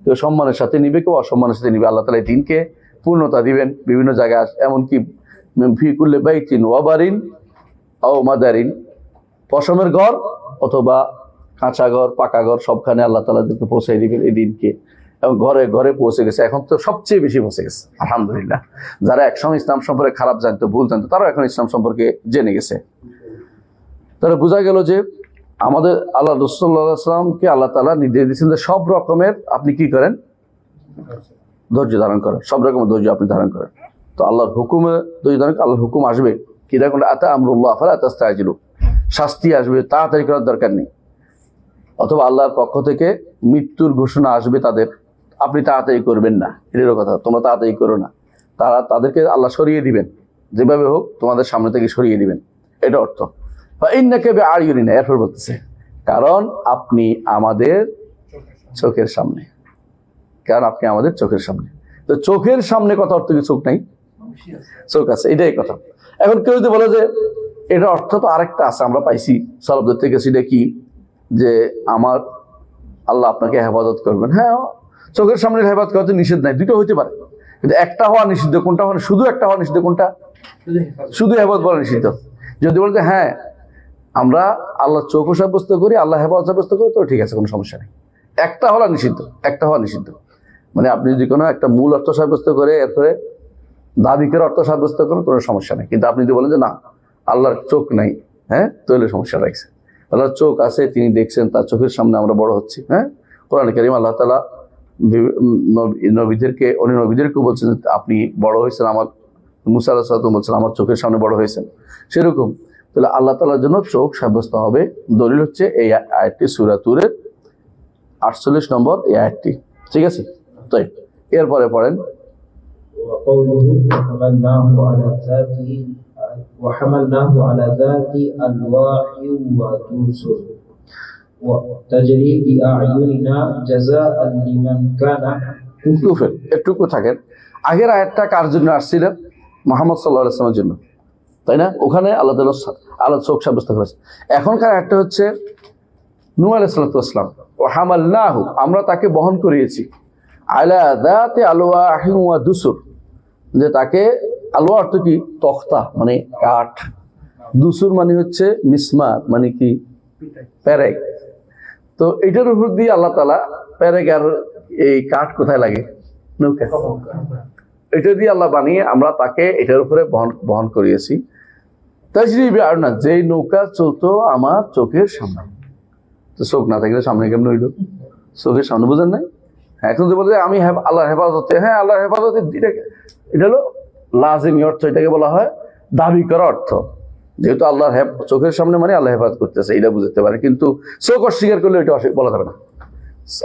কেউ সম্মানের সাথে নিবে, কেউ অসম্মানের সাথে নিবে। আল্লাহ তাআলা এই দিনকে পূর্ণতা দিবেন বিভিন্ন জায়গায়। এমনকি ফি কুল্লি বাইতিন ওয়াবারিন আও মাদারিন, পশমের ঘর অথবা কাঁচা ঘর, পাকা ঘর, সবখানে আল্লাহ তাআলা দিকে পৌঁছে দিবেন এই দিনকে। এবং ঘরে ঘরে পৌঁছে গেছে, এখন তো সবচেয়ে বেশি পৌঁছে গেছে আলহামদুলিল্লাহ। যারা একসময় ইসলাম সম্পর্কে খারাপ জানতো, ভুল জানতো, তারাও এখন ইসলাম সম্পর্কে জেনে গেছে। তাহলে বোঝা গেল যে আমাদের আল্লাহ রাসূলুল্লাহ সাল্লাল্লাহু আলাইহি ওয়াসাল্লামকে আল্লাহ তাআলা নির্দেশ দিয়েছেন যে সব রকমের আপনি কি করেন? ধৈর্য ধারণ করেন, সব রকমের ধৈর্য আপনি ধারণ করেন। তো আল্লাহর হুকুমে ধৈর্য ধারণ, আল্লাহর হুকুম আসবে কি দেখুন, আতা আমরুল্লাহ ফালা তাস্তাজিলু, শাস্তি আসবে, তাড়াতাড়ি করার দরকার নেই। অথবা আল্লাহর পক্ষ থেকে মৃত্যুর ঘোষণা আসবে তাদের, আপনি তাড়াতাড়ি করবেন না, এটারও কথা, তোমরা তাড়াতাড়ি করো না। তাদেরকে আল্লাহ সরিয়ে দিবেন, যেভাবে হোক তোমাদের সামনে থেকে সরিয়ে দিবেন, এটা অর্থ। ইন্নাকা বিআইয়ুনিনা, এরপর বলতেছে কারণ আপনি আমাদের চোখের সামনে, কারণ আপনি আমাদের চোখের সামনে। তো চোখের সামনে কথা অর্থ কি চোখ নাই? চোখ আছে, এটাই কথা। এখন কেউ যদি বলে যে এটা অর্থ তো আরেকটা আছে, আমরা পাইছি সালাফদের থেকে, সেটা কি? যে আমার আল্লাহ আপনাকে হেফাজত করবেন। হ্যাঁ, চোখের সামনে হেফাজত করা তো নিষেধ নাই, দুটো হইতে পারে, কিন্তু একটা হওয়া নিষিদ্ধ কোনটা? মানে শুধু একটা হওয়া নিষিদ্ধ কোনটা? শুধু হেফাজত বলা নিষিদ্ধ। যদি বলতে হ্যাঁ আমরা আল্লাহ চোখও সাব্যস্ত করি, আল্লাহ হেফাজত সাব্যস্ত করি, তো ঠিক আছে, কোনো সমস্যা নেই। একটা হওয়া নিষিদ্ধ, একটা হওয়া নিষিদ্ধ। মানে আপনি যদি কোনো একটা মূল অর্থ সাব্যস্ত করে এরপরে দাবি করে অর্থ সাব্যস্ত করেন, কোনো সমস্যা নেই। কিন্তু আপনি যদি বলেন যে না আল্লাহর চোখ নাই, হ্যাঁ, তাহলে সমস্যা রাখছে। আল্লাহর চোখ আছে, তিনি দেখছেন, তার চোখের সামনে আমরা বড় হচ্ছি। হ্যাঁ, কোরআনে কারীম আল্লাহ তাআলা নবীদেরকে, অন্য নবীদেরকেও বলছেন আপনি বড় হয়েছেন, আমার মুসা আলাইহিস সালাম বলছেন আমার চোখের সামনে বড় হয়েছেন। সেরকম তাহলে আল্লাহ তাআলার জন্য চোখ সাব্যস্ত হবে। দলিল হচ্ছে এই আয়াতটি, সূরা তুরের 48 নম্বর এই আয়াতটি। ঠিক আছে, তাই এরপরে পড়েন। وقوله وحملناه على ذات ألواح ودسر وتجري بأعيننا جزاء لمن كان একটুকু থাকেন। আগের আয়াতটা কার জন্য আসছিল? মুহাম্মদ সাল্লাল্লাহু আলাইহি ওয়াসাল্লামের জন্য, তাই না? ওখানে আল্লাহ তাআলা আল্লাহ চোখ সাব্যস্ত করেছে। এখনকার আয়াতটা হচ্ছে নূহ আলাইহিস সালাতু ওয়াস সালাম, ওয়া হামালনাহু, আমরা তাকে বহন করিয়েছি, আলা যাতি আলওয়াহি ওয়া দুসুর, যে তাকে, আলওয়া অর্থ কি? তখতা মানে কাঠ, দুসুর মানে হচ্ছে মিসমার মানে কি? প্যারেক। তো এটার উপর দিয়ে আল্লাহ তাআলা, প্যারেক আর এই কাঠ কোথায় লাগে? নৌকা। এটা দিয়ে আল্লাহ বানিয়ে আমরা তাকে এটার উপরে বহন করিয়েছি। তাজরিবি আরনা, যেই নৌকা চলতো আমার চোখের সামনে। তো চোখ না থাকলে সামনে কেমন হইল? চোখের সামনে, বুঝেন নাই? এখন যে বলে আমি আল্লাহর হেফাজতে, হ্যাঁ আল্লাহর হেফাজতে, এটা হলো লাজিমি অর্থ, এটাকে বলা হয় দাবি করা অর্থ। যেহেতু আল্লাহর চোখের সামনে মানে আল্লাহ হেফাজত করতেছে, এটা বুঝতে পারে। কিন্তু চোখ অস্বীকার করলে এটা বলা যাবে না।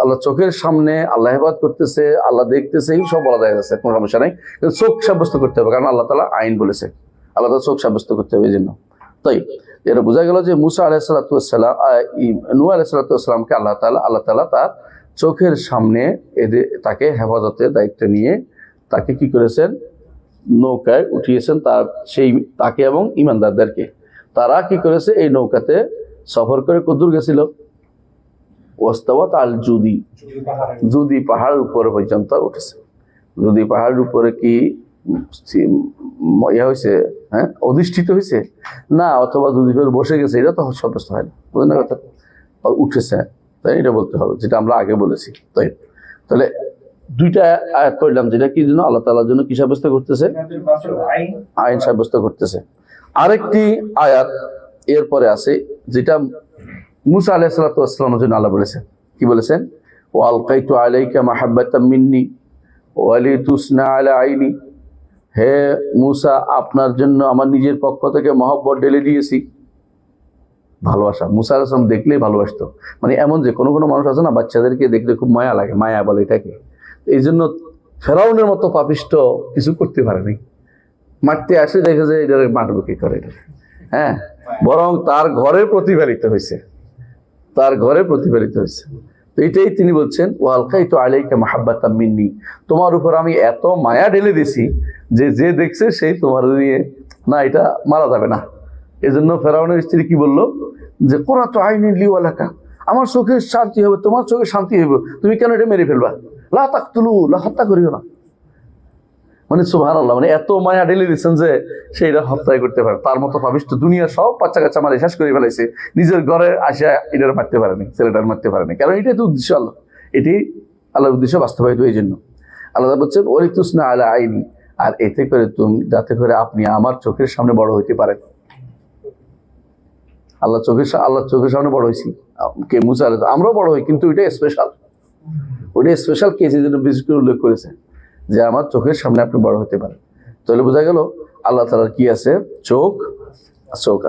আল্লাহ চোখের সামনে আল্লাহ হেফাজত করতেছে, আল্লাহ দেখতেছে, এই সব বলা যাচ্ছে, কোনো সমস্যা নাই। কিন্তু চোখ সাব্যস্ত করতে হবে, কারণ আল্লাহ তাআলা আইন বলেছে, আল্লাহ তাআলা চোখ সাব্যস্ত করতে হবে। এই জন্য তাই এটা বোঝা গেল যে মুসা আলাইহিস সালাতু ওয়াস সালাম, নূহ আলাইহিস সালাতু ওয়াস সালামকে আল্লাহ তাআলা তার চোখের সামনে তাকে হেফাজতের দায়িত্ব নিয়ে তাকে কি করেছেন? নৌকায় উঠিয়েছেন, তাকে এবং ইমানদারদেরকে। তারা কি করেছে? এই নৌকাতে সফর করে কতদূর গেছিল? ওয়াস্তাওয়াত আল জুদি পাহাড়ের উপরে পর্যন্ত উঠেছে। জুদি পাহাড়ের উপরে কি ইয়া হয়েছে? হ্যাঁ, অধিষ্ঠিত হয়েছে না, অথবা জুদি পাহাড়ে বসে গেছে, এটা তো সাব্যস্ত হয় না, বুঝলেন না কথা? উঠেছে, তাই এটা বলতে হবে, যেটা আমরা আগে বলেছি। তাই তাহলে দুইটা আয়াত পড়লাম, যেটা কি জন্য? আল্লাহ তাআলার জন্য কি সাব্যস্ত করতেছে? আইন সাব্যস্ত করতেছে। আরেকটি আয়াত এরপরে আছে, যেটা মুসা আলাইহিস সালাতু ওয়াস সালামের জন্য আল্লাহ বলেছেন। কি বলেছেন? ওয়া আলকাইতু আলাইকা মাহাব্বাতাম মিন্নি ওয়া লিতুসনা আলা আইনি, হে মুসা, আপনার জন্য আমার নিজের পক্ষ থেকে মহব্বত ঢেলে দিয়েছি। ভালোবাসা, মুসা আলাইহিস সালাম দেখলেই ভালোবাসতো। মানে এমন যে কোনো মানুষ আছে না, বাচ্চাদেরকে দেখলে খুব মায়া লাগে, মায়া বলে এটাকে। এই জন্য ফেরাউনের মতো পাপিষ্ট কিছু করতে পারেনি, মারতে আসে, দেখে যে এটা মারবো কি করে এটা, হ্যাঁ, বরং তার ঘরে প্রতিফলিত হয়েছে, তার ঘরে প্রতিফলিত হয়েছে। তো এটাই তিনি বলছেন, ওয়া আলকাইতু আলাইকা মাহাব্বাতাম মিন্নি, তোমার উপর আমি এত মায়া ঢেলে দিছি যে দেখছে সেই তোমার দিয়ে, না এটা মারা যাবে না। এই জন্য ফেরাউনের স্ত্রী কি বললো? যে কুরাতু আইনি লি ওয়া লাকা, আমার চোখের শান্তি হবে, তোমার চোখে শান্তি হবে, তুমি কেন এটা মেরে ফেলবা? লা তাকতুলু, হত্যা করিও না। মানে সুবহানাল্লাহ, মানে এত মায়া ঢেলে দিচ্ছেন যে সেইটা হত্যাই করতে পারে। তার মতো পাপিষ্ট দুনিয়ার সব বাচ্চা কাচ্চা মারে শেষ করে ফেলাইছে, নিজের ঘরে আসা এটার মারতে পারেনি, ছেলেটার মারতে পারেনি, কারণ এটাই তো উদ্দেশ্য আল্লাহ, এটাই আল্লাহর উদ্দেশ্য বাস্তবায়িত। এই জন্য আল্লাহ বলছেন ওয়ালিতুসনা আলা আইনি, আর এতে করে তুমি, যাতে করে আপনি আমার চোখের সামনে বড় হইতে পারেন। আল্লাহ চোখের সামনে বড় হয়েছি, কে? মুসা আলাইহিস সালাম। আমরাও বড় হই, কিন্তু ওইটা স্পেশাল, ওইটা স্পেশাল কেসের জন্য বিশেষ করে উল্লেখ করেছে যে আমার চোখের সামনে আপনি বড় হতে পারেন। তাহলে বোঝা গেল আল্লাহ তাআলার কি আছে? চোখ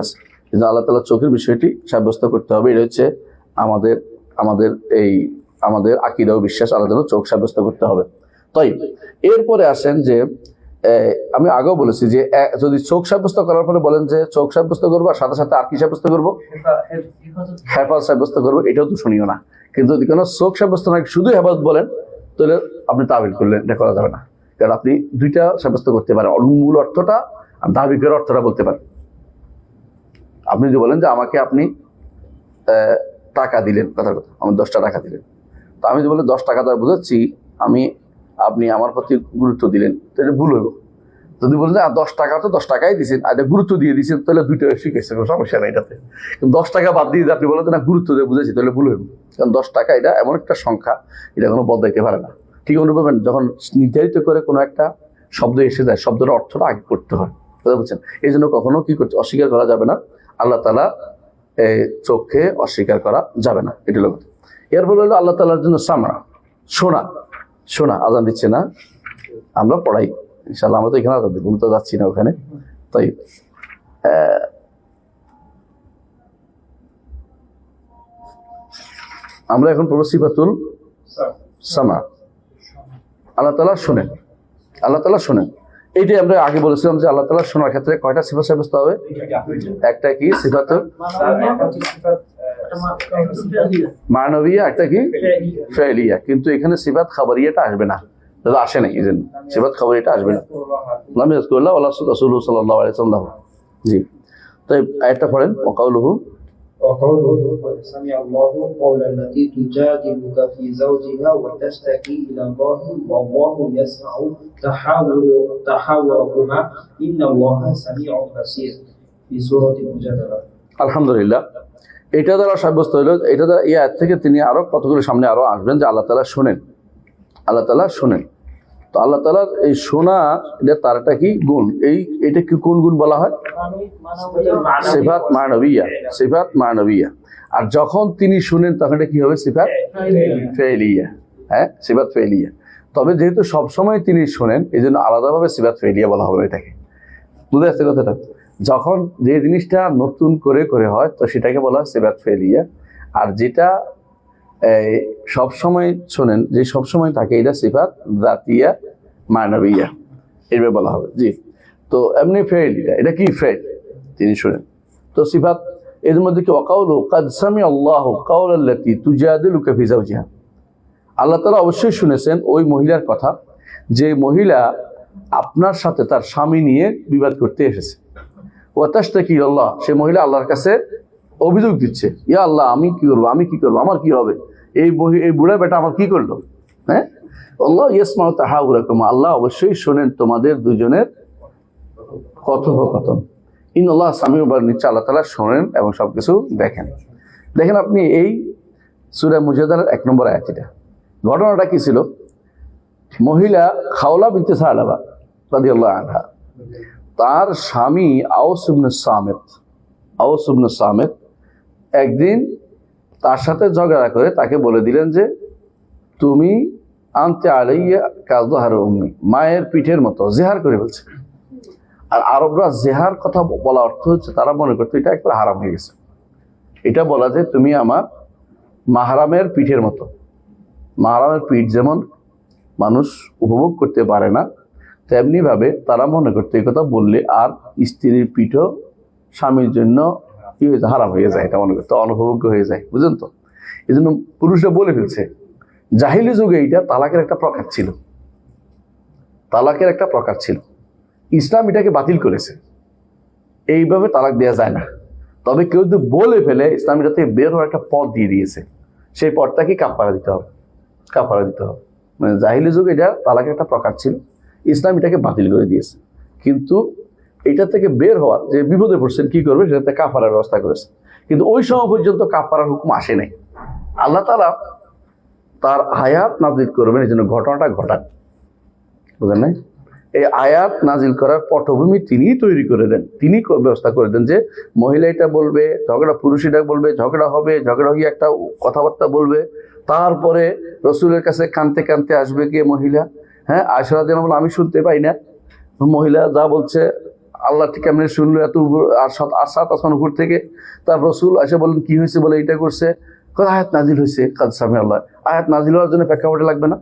আছে। কিন্তু আল্লাহ তাআলার চোখের বিষয়টি সাব্যস্ত করতে হবে। এটা হচ্ছে আমাদের আকীদা ও বিশ্বাস, আল্লাহ তাআলার চোখ সাব্যস্ত করতে হবে। তাই এরপরে আসেন যে আমি আগেও বলেছি যে যদি চোখ সাব্যস্ত করার পরে বলেন যে চোখ সাব্যস্ত করবো, আর সাথে সাথে আর কি সাব্যস্ত করবো? হেফাজত সাব্যস্ত করবো, এটাও তো শুনিও না। কিন্তু যদি কোনো চোখ সাব্যস্ত না, শুধু হেফাজত বলেন, তাহলে আপনি তাবিল করলেন, এটা করা যাবে না। কারণ আপনি দুইটা সাব্যস্ত করতে পারেন, মূল অর্থটা আর দাবি করার অর্থটা বলতে পারেন। আপনি যদি বলেন যে আমাকে আপনি টাকা দিলেন, কথার কথা, আমি 10টা টাকা দিলেন, তো আমি যদি বলে 10 টাকা দ্বারা বুঝাচ্ছি আপনি আমার প্রতি গুরুত্ব দিলেন, তাহলে ভুল হইব। যদি বলেন যে 10 টাকা তো 10 টাকাই দিচ্ছেন, আর এটা গুরুত্ব দিয়ে দিচ্ছেন, তাহলে দুইটা শিখেছে, কোনো সমস্যা নেই এটাতে। কিন্তু 10 টাকা বাদ দিয়ে আপনি বলেন না গুরুত্ব দিয়ে বুঝেছি, তাহলে ভুল হইব। কারণ 10 টাকা এটা এমন একটা সংখ্যা, এটা কোনো বদলাইতে পারে না। ঠিক অনুভবেন, যখন নির্ধারিত করে কোনো একটা শব্দ এসে যায়, শব্দের অর্থটা আগে করতে হয়, বুঝতে পারছেন? এই জন্য কখনো কি করতে অস্বীকার করা যাবে না, আল্লাহ তাআলা চোখকে অস্বীকার করা যাবে না, এটা হলো। এরপর হলো আল্লাহ তাআলার জন্য সামা, শোনা। আজান দিচ্ছে না, আমরা পড়াই ইনশাআল্লাহ, আমরা তো এখানে আজান দিই, তো যাচ্ছি না ওখানে। তাই আমরা এখন পড়ব সিফাতুল সামা। আল্লাহ তাআলা শোনেন, আল্লাহ তাআলা শোনেন। এইটাই আমরা আগে বলেছিলাম যে আল্লাহ তাআলা শোনার ক্ষেত্রে কয়টা সিফাত সাব্যস্ত হবে? একটা কি সিফাতুল মানবিয়া, একটা কি ফেলিয়া। কিন্তু এখানে সিফাত খাবারিয়াটা আসবে না, দাদা আসে নাই, এই জন্য সিফাত খাবারিয়াটা আসবে না। নাম ইয়াজকুরুল্লাহ ওয়া রাসূলুহু সাল্লাল্লাহু আলাইহি ওয়াসাল্লাম। জি, তাই আয়াতটা পড়েন। ওয়াকাউলুহু وقوله قد سمع الله قول التي تجادلك في زوجها وتشتكي إلى الله والله يسمع تحاوركما إن الله سميع بصير في سورة المجادلة। আলহামদুলিল্লাহ, এটা দ্বারা সাব্যস্ত হলো, এটা দ্বারা এই আয়াত থেকে তিনি আরো কতগুলো সামনে আরো আসবেন যে আল্লাহ তাআলা শোনেন, আল্লাহ তাআলা শোনেন। তো আল্লাহ তাআলার এই শোনা, এটা তার একটা কি গুণ, এইটা কি কোন গুণ বলা হয়? সিফাত মানবিয়া, সিফাত মানবিয়া। আর যখন তিনি শুনেন তখন এটা কি হবে? সিফাত ফেলিয়া। হ্যাঁ, সিফাত ফেলিয়া। তবে যেহেতু সবসময় তিনি শোনেন, এই জন্য আলাদাভাবে সিফাত ফেলিয়া বলা হবে এটাকে। বুঝতে আসছে কথাটা? যখন যে জিনিসটা নতুন করে করে হয় তো সেটাকে বলা হয় সিফাত ফেলিয়া। আর যেটা সব সময় শোনেন, যে সব সময় থাকে, এটা সিফাত জাতিয়া মানবিয়া, এইভাবে বলা হবে। জি, তো এমনি ফেল, এটা কি ফেল, তিনি শুনেন। তো সিফাত এর মধ্যে কি ওয়াকাউলু কাদ সামি আল্লাহু কাওলাল্লাতী তুজাদিলুকা ফি যাওজিহা, আল্লাহ তাআলা অবশ্যই শুনেছেন ওই মহিলার কথা, যে মহিলা আপনার সাথে তার স্বামী নিয়ে বিবাদ করতে এসেছে। ওয়া তাশতাকি ইলাল্লাহ, সে মহিলা আল্লাহর কাছে অভিযোগ দিচ্ছে, ইয়া আল্লাহ আমি কি করবো, আমি কি করবো, আমার কি হবে, এই বুড়া বেটা আমার কি করলো। হ্যাঁ, আল্লাহ ইয়াসমাউ তাহাউরাকুমা, আল্লাহ অবশ্যই শোনেন তোমাদের দুজনের কথোপকথন। ইন্নাল্লাহ সামিউন বাসীর, নিশ্চয় আল্লাহ তাআলা শোনেন এবং সবকিছু দেখেন। দেখেন আপনি এই সূরা মুজাদালার 1 নম্বর আয়াত, এটা ঘটনাটা কি ছিল? মহিলা খাওলা বিনতে সালাবা রাদিয়াল্লাহু আনহা, তার স্বামী আওস ইবনে সামিত একদিন তার সাথে ঝগড়া করে তাকে বলে দিলেন যে তুমি আনতে আলাইয়া কাযহার উম্মি, মায়ের পিঠের মতো, জেহার করে বলছে। আর আরবরা জেহার কথা বলা অর্থ হচ্ছে তারা মনে করতো এটা একবার হারাম হয়ে গেছে। এটা বলা যে তুমি আমার মাহরামের পিঠের মতো। মাহরামের পিঠ যেমন মানুষ উপভোগ করতে পারে না, তেমনি ভাবে তারা মনে করতো এই কথা বললে আর স্ত্রীর পিঠও স্বামীর জন্য কি হয়ে যায়, হারাম হয়ে যায়, এটা মনে করতো অনুপভোগ্য হয়ে যায়। বুঝলেন তো? এই জন্য পুরুষরা বলে ফেলছে। জাহিলি যুগে এইটা তালাকের একটা প্রকার ছিল, তালাকের একটা প্রকার ছিল। ইসলাম এটাকে বাতিল করেছে, এইভাবে তালাক দেওয়া যায় না। তবে কেউ যদি বলে ফেলে, ইসলাম এটা থেকে বের হওয়ার একটা পথ দিয়ে দিয়েছে, সেই পথটা কি কাফারা দিতে হবে, কাফারা দিতে হবে। মানে জাহিলি যুগে এটা তালাকের একটা প্রকার ছিল, ইসলাম এটাকে বাতিল করে দিয়েছে। কিন্তু এটা থেকে বের হওয়ার যে বিপদে পড়ছেন কি করবে, সেটাতে কাফারার ব্যবস্থা করেছে। কিন্তু ওই সময় পর্যন্ত কাফারার হুকুম আসে নাই। আল্লাহ তাআলা তার আয়াত নাজিল করবেন, এই জন্য ঘটনাটা ঘটান, বুঝলেন না? এই আয়াত নাজিল করার পটভূমি তিনি তৈরি করে দেন, তিনি ব্যবস্থা করে দেন যে মহিলা এটা বলবে, ঝগড়া পুরুষ এটা বলবে, ঝগড়া হবে, ঝগড়া হয়ে একটা কথাবার্তা বলবে, তারপরে রসুলের কাছে কানতে কানতে আসবে গিয়ে মহিলা। হ্যাঁ, আয়েশা রাদিয়াল্লাহু আনহা, আমি শুনতে পাই না, মহিলা যা বলছে আল্লাহ ঠিক এমনি শুনলো, এত আর 7 আসমান উপর থেকে। তার রসুল এসে বলেন কি হয়েছে, বলে এটা করছে, আয়াত নাজিল হয়েছে কাদ সামি আল্লাহ। আয়াত নাজিল হওয়ার জন্য প্রেক্ষাপটে লাগবে না?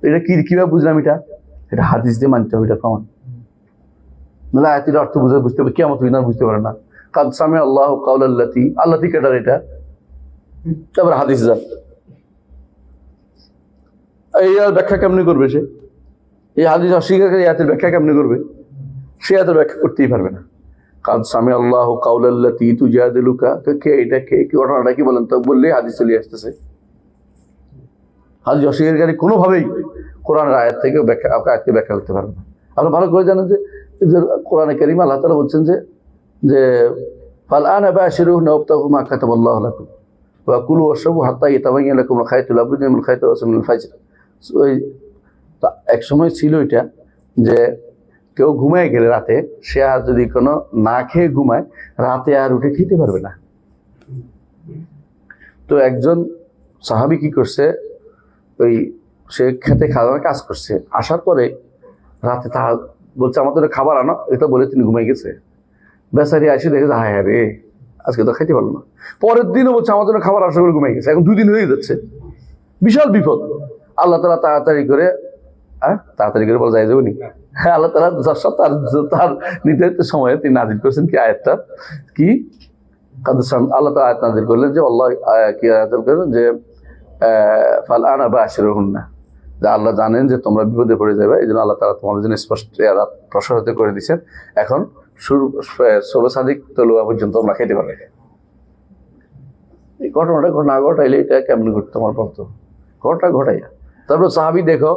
এটা কিভাবে বুঝলাম? এটা হাদিস দিয়ে মানতে হবে, এটা প্রমাণ। নাহলে আয়াতের অর্থ বুঝতে হবে কিয়ামত পর্যন্ত বুঝতে পারে না। কাদ সামি আল্লাহু কাওলাল্লাতী, আল্লাহ ঠিক এটার এটা, তারপর হাদিস যান। এই ব্যাখ্যা কেমনি করবে সে? এই হাদিস অস্বীকার করে আয়াতের ব্যাখ্যা কেমনি করবে? সে আয়াতের ব্যাখ্যা করতেই পারবে না। কাদ সামি আল্লাহু কাওলাল্লাতী তুজাদিলুকা, কে এটা, কে কি ঘটনাটা কি বলেন তো, বললেই হাদিস চলে আসতেছে। হাদিস অস্বীকারী কোনোভাবেই কোরআনের আয়াত থেকে আয়াতকে ব্যাখ্যা করতে পারবে না। আপনি ভালো করে জানেন যে কোরআনে কারীমে আল্লাহ তাআলা বলছেন যে ফালআনা বাশিরুহুন্না ওয়াবতাগু মা কাতাবাল্লাহু লাকুম ওয়া কুলু ওয়াশরাবু হাত্তা ইয়াতাবাyyana লাকুম আল-খায়তুল আবয়াদু মিনাল খায়তিল আসওয়াদি মিনাল ফাজর। এক সময় ছিল এটা যে কেউ ঘুমায় গেলে রাতে, সে আর যদি কোনো না খেয়ে ঘুমায়, রাতে আর উঠে খেতে পারবে না। তো একজন সাহাবী কি করছে, ওই সে খেতে খাওয়ার কাজ করছে, আসার পরে রাতে তা বলছে আমাদের খাবার আনো, এটা বলে তিনি ঘুমাই গেছে। বেচারি এসে দেখে হায় হায় রে, আজকে তো খাইতে পারলো না। পরের দিনও বলছে আমার জন্য খাবার আসা করে ঘুমাই গেছে। এখন 2 দিন হয়ে যাচ্ছে, বিশাল বিপদ। আল্লাহ তাআলা তাড়াতাড়ি করে তাড়াতাড়ি করে বলা যায় যাবেনি। হ্যাঁ, আল্লাহ তাআলা তার নির্ধারিত সময়ে তিনি নাজিল করেছেন কি আয়াতটা কি, আল্লাহ তাআলা আয়াত নাজিল করলেন যে আল্লাহ কি নাজিল করলেন যে ফাল আনা বাশিরুহুন্না, যে আল্লাহ জানেন যে তোমরা বিপদে পড়ে যাবে, এই জন্য আল্লাহ তাআলা তোমাদের জন্য স্পষ্ট প্রসারিত করে দিচ্ছেন। এখন সবে সাদিক তলুয়া পর্যন্ত তোমরা খেতে পারবে। এই ঘটনাটা না ঘটাইলে এটা কেমন ঘটতো আমার বলতো, ঘটনা ঘটাইয়া তারপর সাহাবি দেখো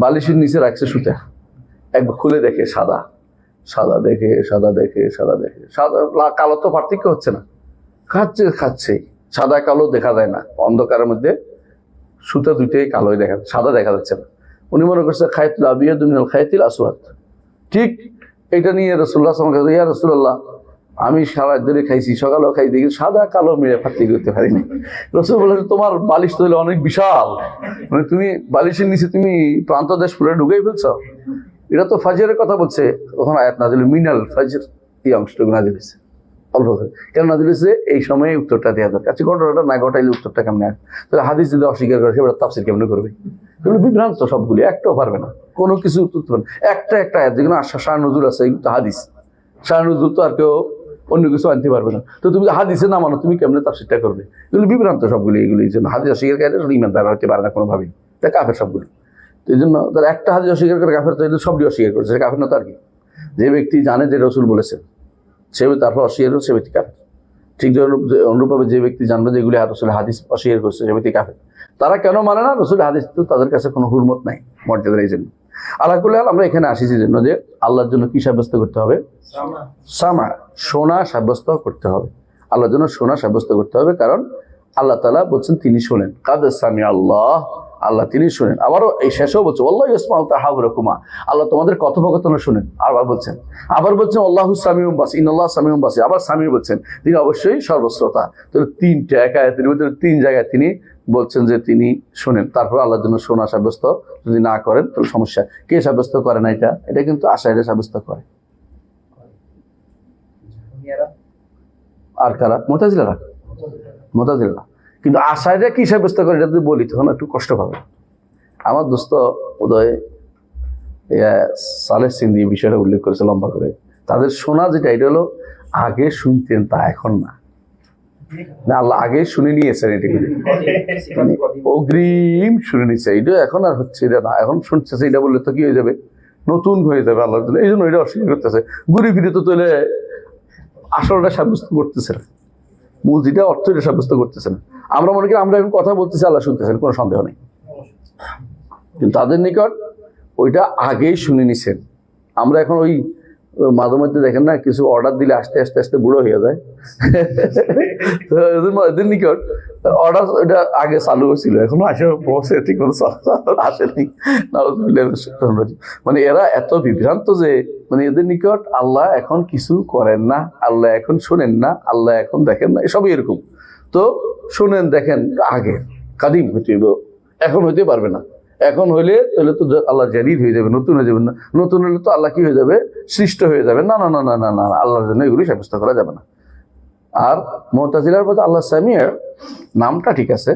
বালিশের নিচে রাখছে সুতা, একবার খুলে দেখে সাদা, সাদা দেখে সাদা দেখে সাদা দেখে সাদা কালো তো পার্থক্য হচ্ছে না, খাচ্ছে সাদা কালো দেখা যায় না, অন্ধকারের মধ্যে সুতা দুইটাই কালোই দেখা, সাদা দেখা যাচ্ছে না। উনি মনে করছে খায়তুল আবিয়াদ মিনাল খায়তিল আসওয়াদ। ঠিক এটা নিয়ে রাসূলুল্লাহ সাল্লাল্লাহু আলাইহি ওয়াসাল্লাম, ইয়া রাসূলুল্লাহ আমি সারা ধরে খাইছি, সকালেও খাই, দেখি সাদা কালো মিলে পার্থক্য করতে পারিনি। রাসূল বললেন তোমার বালিশ তো হলো অনেক বিশাল, মানে তুমি বালিশের নিচে তুমি প্রান্ত দেশ পুরো ঢুকেই ফেলছো। এটা তো ফাজরের কথা বলছে, তখন আয়াত নাযিল মিনাল ফাজর, এই অংশটুকু নাযিল হয়েছে অল্প করে। কেন নাযিল হয়েছে? এই সময়ে উত্তরটা দেওয়া দরকার। আচ্ছা, ঘটনাটা না ঘটাইলে উত্তরটা কেমন আসবে? তাহলে হাদিস যদি অস্বীকার করে সেটা তাফসীর কেমন করবে? এগুলো বিভ্রান্ত সবগুলি, একটাও পারবে না, কোনো কিছু উত্তর পারবে না। একটা আয়াত যেগুলো শাহ নজুল আছে, এগুলো তো হাদিস, শাহ নজুল তো আর কেউ অন্য কিছু আনতে পারবে না। তো তুমি হাদিসে না মানো, তুমি কেমনে তাফসীরটা করবে? এগুলো বিভ্রান্ত সবগুলি, এগুলি জন্য হাদিস অস্বীকার করে ইমানদার হতে পারে না কোনোভাবেই, তাই কাফের সবগুলো। তো এই জন্য তার একটা হাদিস অস্বীকার করে কাফের, তো সবটি অস্বীকার করছে, কাফের না। তার কি, যে ব্যক্তি জানে যে রাসূল বলেছেন সে তারপর অস্বীকার করছে, সে ব্যক্তি কাফের। ঠিক অনুরূপভাবে যে ব্যক্তি জানবে যে এগুলি রাসূলের হাদিস অস্বীকার করছে, সে ব্যক্তি কাফের। তারা কেন মানে না? রাসূলের হাদিস তো তাদের কাছে কোনো হুরমত নাই, মর্যাদা এই জন্য। আল্লাহ কুল্লাহ আমরা এখানে আসিছি জন্য যে আল্লাহর জন্য কি সাব্যস্ত করতে হবে? সামা, শোনা সাব্যস্ত করতে হবে। আল্লাহর জন্য শোনা সাব্যস্ত করতে হবে, কারণ আল্লাহ তাআলা বলছেন তিনি শোনেন। কাদ সামি আল্লাহ, আল্লাহ তিনি শোনেন। আবারও এই শেষেও বলছে আল্লাহু ইয়াসমাউ তাহাওয়ারাকুমা, আল্লাহ তোমাদের কথোপকথন শোনেন। আবার বলছেন আল্লাহু সামিউম বাসীর, ইন্নাল্লাহ সামিউম বাসীর। আবার সামিউ বলছেন, তিনি অবশ্যই সর্বশ্রোতা। তো তিনটা এক আয়াতের মধ্যে তিন জায়গায় তিনি বলছেন যে তিনি শোনেন। তারপর আল্লাহর জন্য শোনা সাব্যস্ত যদি না করেন তাহলে সমস্যা। কে সাব্যস্ত করে না? এটা কিন্তু আশায়রা সাব্যস্ত করে। আর কারা? মুতাজিলারা। কিন্তু আশায়রা কি সাব্যস্ত করে এটা যদি বলি তখন একটু কষ্ট পাবে। আমার দোস্ত উদয় সালেহ সিন্ধি বিষয়টা উল্লেখ করেছে লম্বা করে। তাদের শোনা যেটা, এটা হলো আগে শুনতেন, তা এখন না। আল্লাহ আগে শুনে নিয়েছেন, এটাকে অগ্রিম শুনে নিচ্ছে। এটা এখন আর হচ্ছে এটা না, এখন শুনছে এটা বললে তো কি হয়ে যাবে? নতুন হয়ে যাবে আল্লাহর জন্য। এই জন্য এটা অস্বীকার করতেছে। ঘুরে ফিরে তো তাহলে আসলটা সাব্যস্ত করতেছে না, মূল যেটা অর্থ এটা সাব্যস্ত করতেছে না। আমরা মনে করি আমরা এখন কথা বলতেছি, আল্লাহ শুনতেছেন, কোনো সন্দেহ নেই। কিন্তু তাদের নিকট ওইটা আগেই শুনে নিছেন। আমরা এখন ওই মাঝে মধ্যে দেখেন না, কিছু অর্ডার দিলে আস্তে আস্তে আস্তে বুড়ো হয়ে যায়। তো এদের নিকট অর্ডার ওইটা আগে চালু হয়েছিল, এখনো আসে পৌঁছে ঠিক মতো আসেনি। মানে এরা এত বিভ্রান্ত যে মানে এদের নিকট আল্লাহ এখন কিছু করেন না, আল্লাহ এখন শোনেন না, আল্লাহ এখন দেখেন না, এসবই এরকম। তো শোনেন দেখেন আগে কাদিম হইতে, এখন হইতে পারবে না। এখন হইলে তাহলে তো আল্লাহ জারিদ হয়ে যাবে, নতুন হয়ে যাবে না। নতুন হলে তো আল্লাহ কি হয়ে যাবে? সৃষ্ট হয়ে যাবে। না না না না না না, আল্লাহর জন্য এগুলি সাব্যস্ত করা যাবে না। আর মুতাজিলার মধ্যে আল্লাহ সামিউর নামটা ঠিক আছে,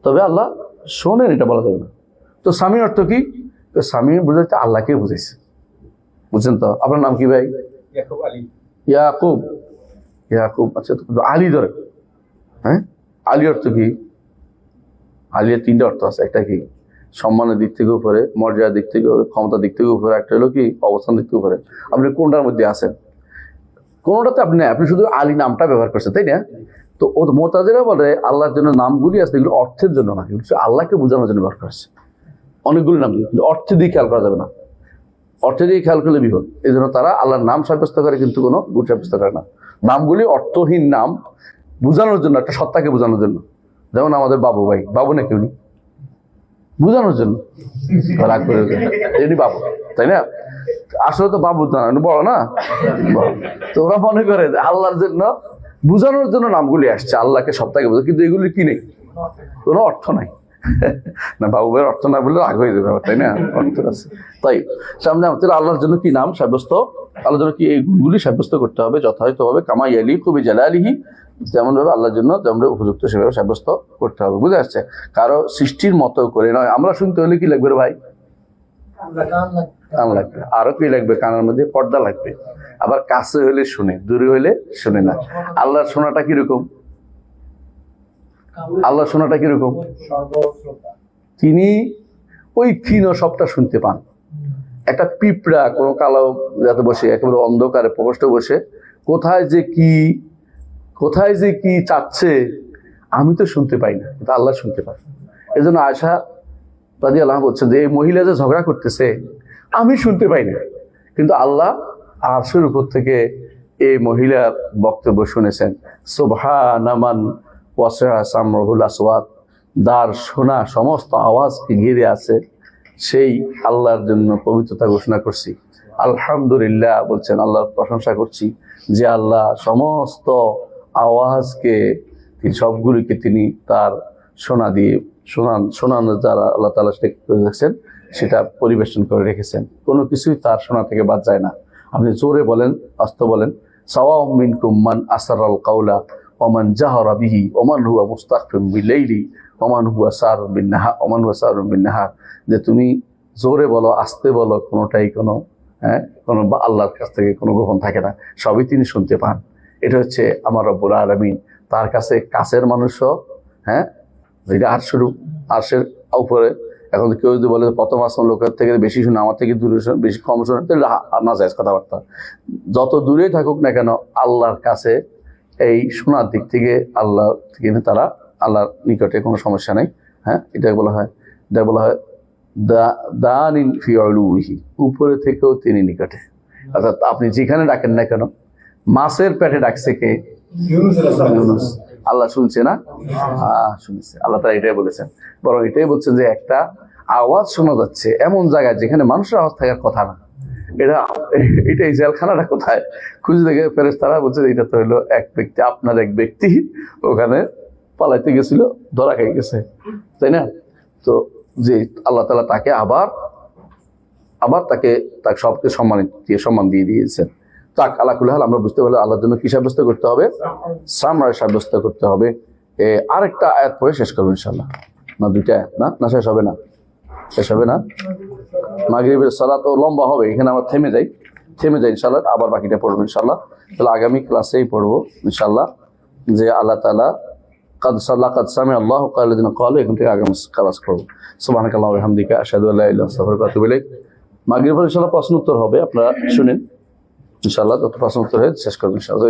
তবে আল্লাহ শোনেন এটা বলা যাবে না। তো সামিউর অর্থ কি? তো সামিউর বুঝাইতে আল্লাহকে বুঝাইছে, বুঝছেন তো? আপনার নাম কি ভাই? ইয়াকুব। ইয়াকুব, আচ্ছা। আলী ধরে, হ্যাঁ, আলী অর্থ কি? আলিয়ার তিনটা অর্থ আছে। একটা কি সম্মানের দিক থেকে উপরে, মর্যাদার দিক থেকে, ক্ষমতার দিক থেকে উপরে, একটা হলো কি অবস্থান দিক থেকে উপরে। আপনি কোনটার মধ্যে আছেন? কোনোটাতে আপনি আপনি শুধু আলী নামটা ব্যবহার করছেন, তাই না? তো ও মুতাজিলা বলে আল্লাহর জন্য নামগুলি আছে, এগুলো অর্থের জন্য না, এগুলো আল্লাহকে বোঝানোর জন্য ব্যবহার করছে। অনেকগুলি নাম, কিন্তু অর্থের দিকে খেয়াল করা যাবে না। অর্থের দিকে খেয়াল করলে বিপদ। এই জন্য তারা আল্লাহর নাম সাব্যস্ত করে, কিন্তু কোনো গুণ সাব্যস্ত করে না। নামগুলি অর্থহীন নাম, বোঝানোর জন্য, একটা সত্তাকে বোঝানোর জন্য। যেমন আমাদের বাবু ভাই, বাবু নাকি উনি বোঝানোর জন্য রাগ করে এটি বাবু, তাই না? আসলে তো বাবু না, বড় না, তো ওরা মনে করে আল্লাহর জন্য বোঝানোর জন্য নামগুলি আসছে, আল্লাহকে সত্তাকে বোঝা, কিন্তু এগুলি কি নেই, কোনো অর্থ নাই। না, বাবু ভাইয়ের অর্থ না বললে রাগ হয়ে যাবে, তাই না? অর্থ আছে। তাই সামনে আমাদের আল্লাহর জন্য কি নাম সাব্যস্ত, আল্লাহর জন্য কি এই গুণগুলি সাব্যস্ত করতে হবে যথাযথভাবে, কামা ইয়ালিকু বিজালালিহি, যেমন ভাবে আল্লাহর জন্য যেমন উপযুক্ত সেভাবে সাব্যস্ত করতে হবে। বুঝে আসছে? কারো সৃষ্টির মতো করে নয়। আমরা শুনতে হলে কি লাগবে ভাই? কান লাগবে, আরো কি লাগবে? কানের মধ্যে পর্দা লাগবে। আবার কাছে হলে শুনে, দূরে হলে শুনে না। আল্লাহর শোনাটা কিরকম? আল্লাহর শোনাটা কিরকম? তিনি ওই ক্ষীণ সবটা শুনতে পান। একটা পিঁপড়া কোনো কালো যাতে বসে একেবারে অন্ধকারে প্রকোষ্ঠে বসে কোথায় যে কি চাচ্ছে আমি তো শুনতে পাই না, কিন্তু আল্লাহ শুনতে পাই। এই জন্য আয়েশা রাদিয়াল্লাহু আনহা বলছেন যে এই মহিলা যে ঝগড়া করতেছে আমি শুনতে পাই না, কিন্তু আল্লাহ আরশের উপর থেকে এই মহিলার বক্তব্য শুনেছেন। সুবহানা মান ওয়াসি'a সামরুল আসওয়াত, দার শোনা সমস্ত আওয়াজকে ঘিরে আছে সেই আল্লাহর জন্য পবিত্রতা ঘোষণা করছি। আলহামদুলিল্লাহ বলছেন, আল্লাহর প্রশংসা করছি যে আল্লাহ সমস্ত আওয়াজকে সবগুলিকে তিনি তার শোনা দিয়ে শোনানো যারা আল্লাহ তাআলা করে রেখেছেন সেটা পরিবেশন করে রেখেছেন। কোনো কিছুই তার শোনা থেকে বাদ যায় না। আপনি জোরে বলেন, আস্তে বলেন, সাওয়াউম মিনকুম মান আসরাল কাওলা ওয়া মান জাহারা বিহি ওয়া মান হুয়া মুস্তাখফিন বিল-লাইলি ওয়া মান হুয়া সারুন বিন-নাহার, যে তুমি জোরে বলো, আস্তে বলো, কোনোটাই কোনো আল্লাহর কাছ থেকে কোনো গোপন থাকে না, সবই তিনি শুনতে পান। এটা হচ্ছে আমার রব্বুল আলামিন। তার কাছে কাছের মানুষও যেটা আরশের উপরে। এখন কেউ যদি বলে প্রথম আসমান লোকের থেকে বেশি শুনে, আমার থেকে দূরে শুনে, বেশি কম শুনে, তাহলে না যায় কথাবার্তা। যত দূরে থাকুক না কেন আল্লাহর কাছে এই শোনার দিক থেকে আল্লাহ থেকে তারা আল্লাহর নিকটে কোনো সমস্যা নেই। এটা বলা হয় দানিন ফি উলুহি, উপরে থেকেও তিনি নিকটে। অর্থাৎ আপনি যেখানে ডাকেন না কেন, মাছের পেটে ডাকছে কে? ইউনূস। আল্লাহ শুনছে না? শুনছে। আল্লাহ তাআলা এটাই বলেছেন। বরং এটাই বলছেন যে একটা আওয়াজ শোনা যাচ্ছে এমন জায়গায় যেখানে মানুষের আওয়াজ থাকার কথা না। এটাই জেলখানাটা কোথায় খুঁজে দেখে ফেরেশতারা বলছে এটা তো হলো আপনার এক ব্যক্তি ওখানে পালাইতে গেছিল, ধরা খেয়ে গেছে, তাই না? তো যে আল্লাহ তাআলা তাকে আবার তাকে সবকে সম্মান দিয়ে দিয়েছেন। তাক আল্লাহ কুল হাল আমরা বুঝতে পারলে আল্লাহর জন্য কি সাব্যস্ত করতে হবে? সামরায় সাব্যস্ত করতে হবে। আরেকটা আয়াত পড়ে শেষ করবো ইনশাআল্লাহ। না দুইটা আয়াত না শেষ হবে না? শেষ হবে না? মাগরিবের সালাত তো লম্বা হবে, এখানে আমরা থেমে যাই ইনশাআল্লাহ। আবার বাকিটা পড়বো ইনশাআল্লাহ। তাহলে আগামী ক্লাসেই পড়বো ইনশাআল্লাহ যে আল্লাহ তাআলা কাদ সামি'a আল্লাহু কাওলাল্লাযিনা ক্বালু, এখান থেকে আগামী ক্লাস করবো। সুবহানাকাল্লাহি ওয়া বিহামদিকা আশহাদু আল্লা ইলাহা ইল্লা আনতা আস্তাগফিরুকা ওয়া আতুবু ইলাইক। মাগরিবের ইনশাআল্লাহ প্রশ্ন উত্তর হবে, আপনারা শুনেন ইনশাআল্লাহ। তত প্রশ্ন উত্তর হয়ে শেষ করবো ইনশাআল্লাহ।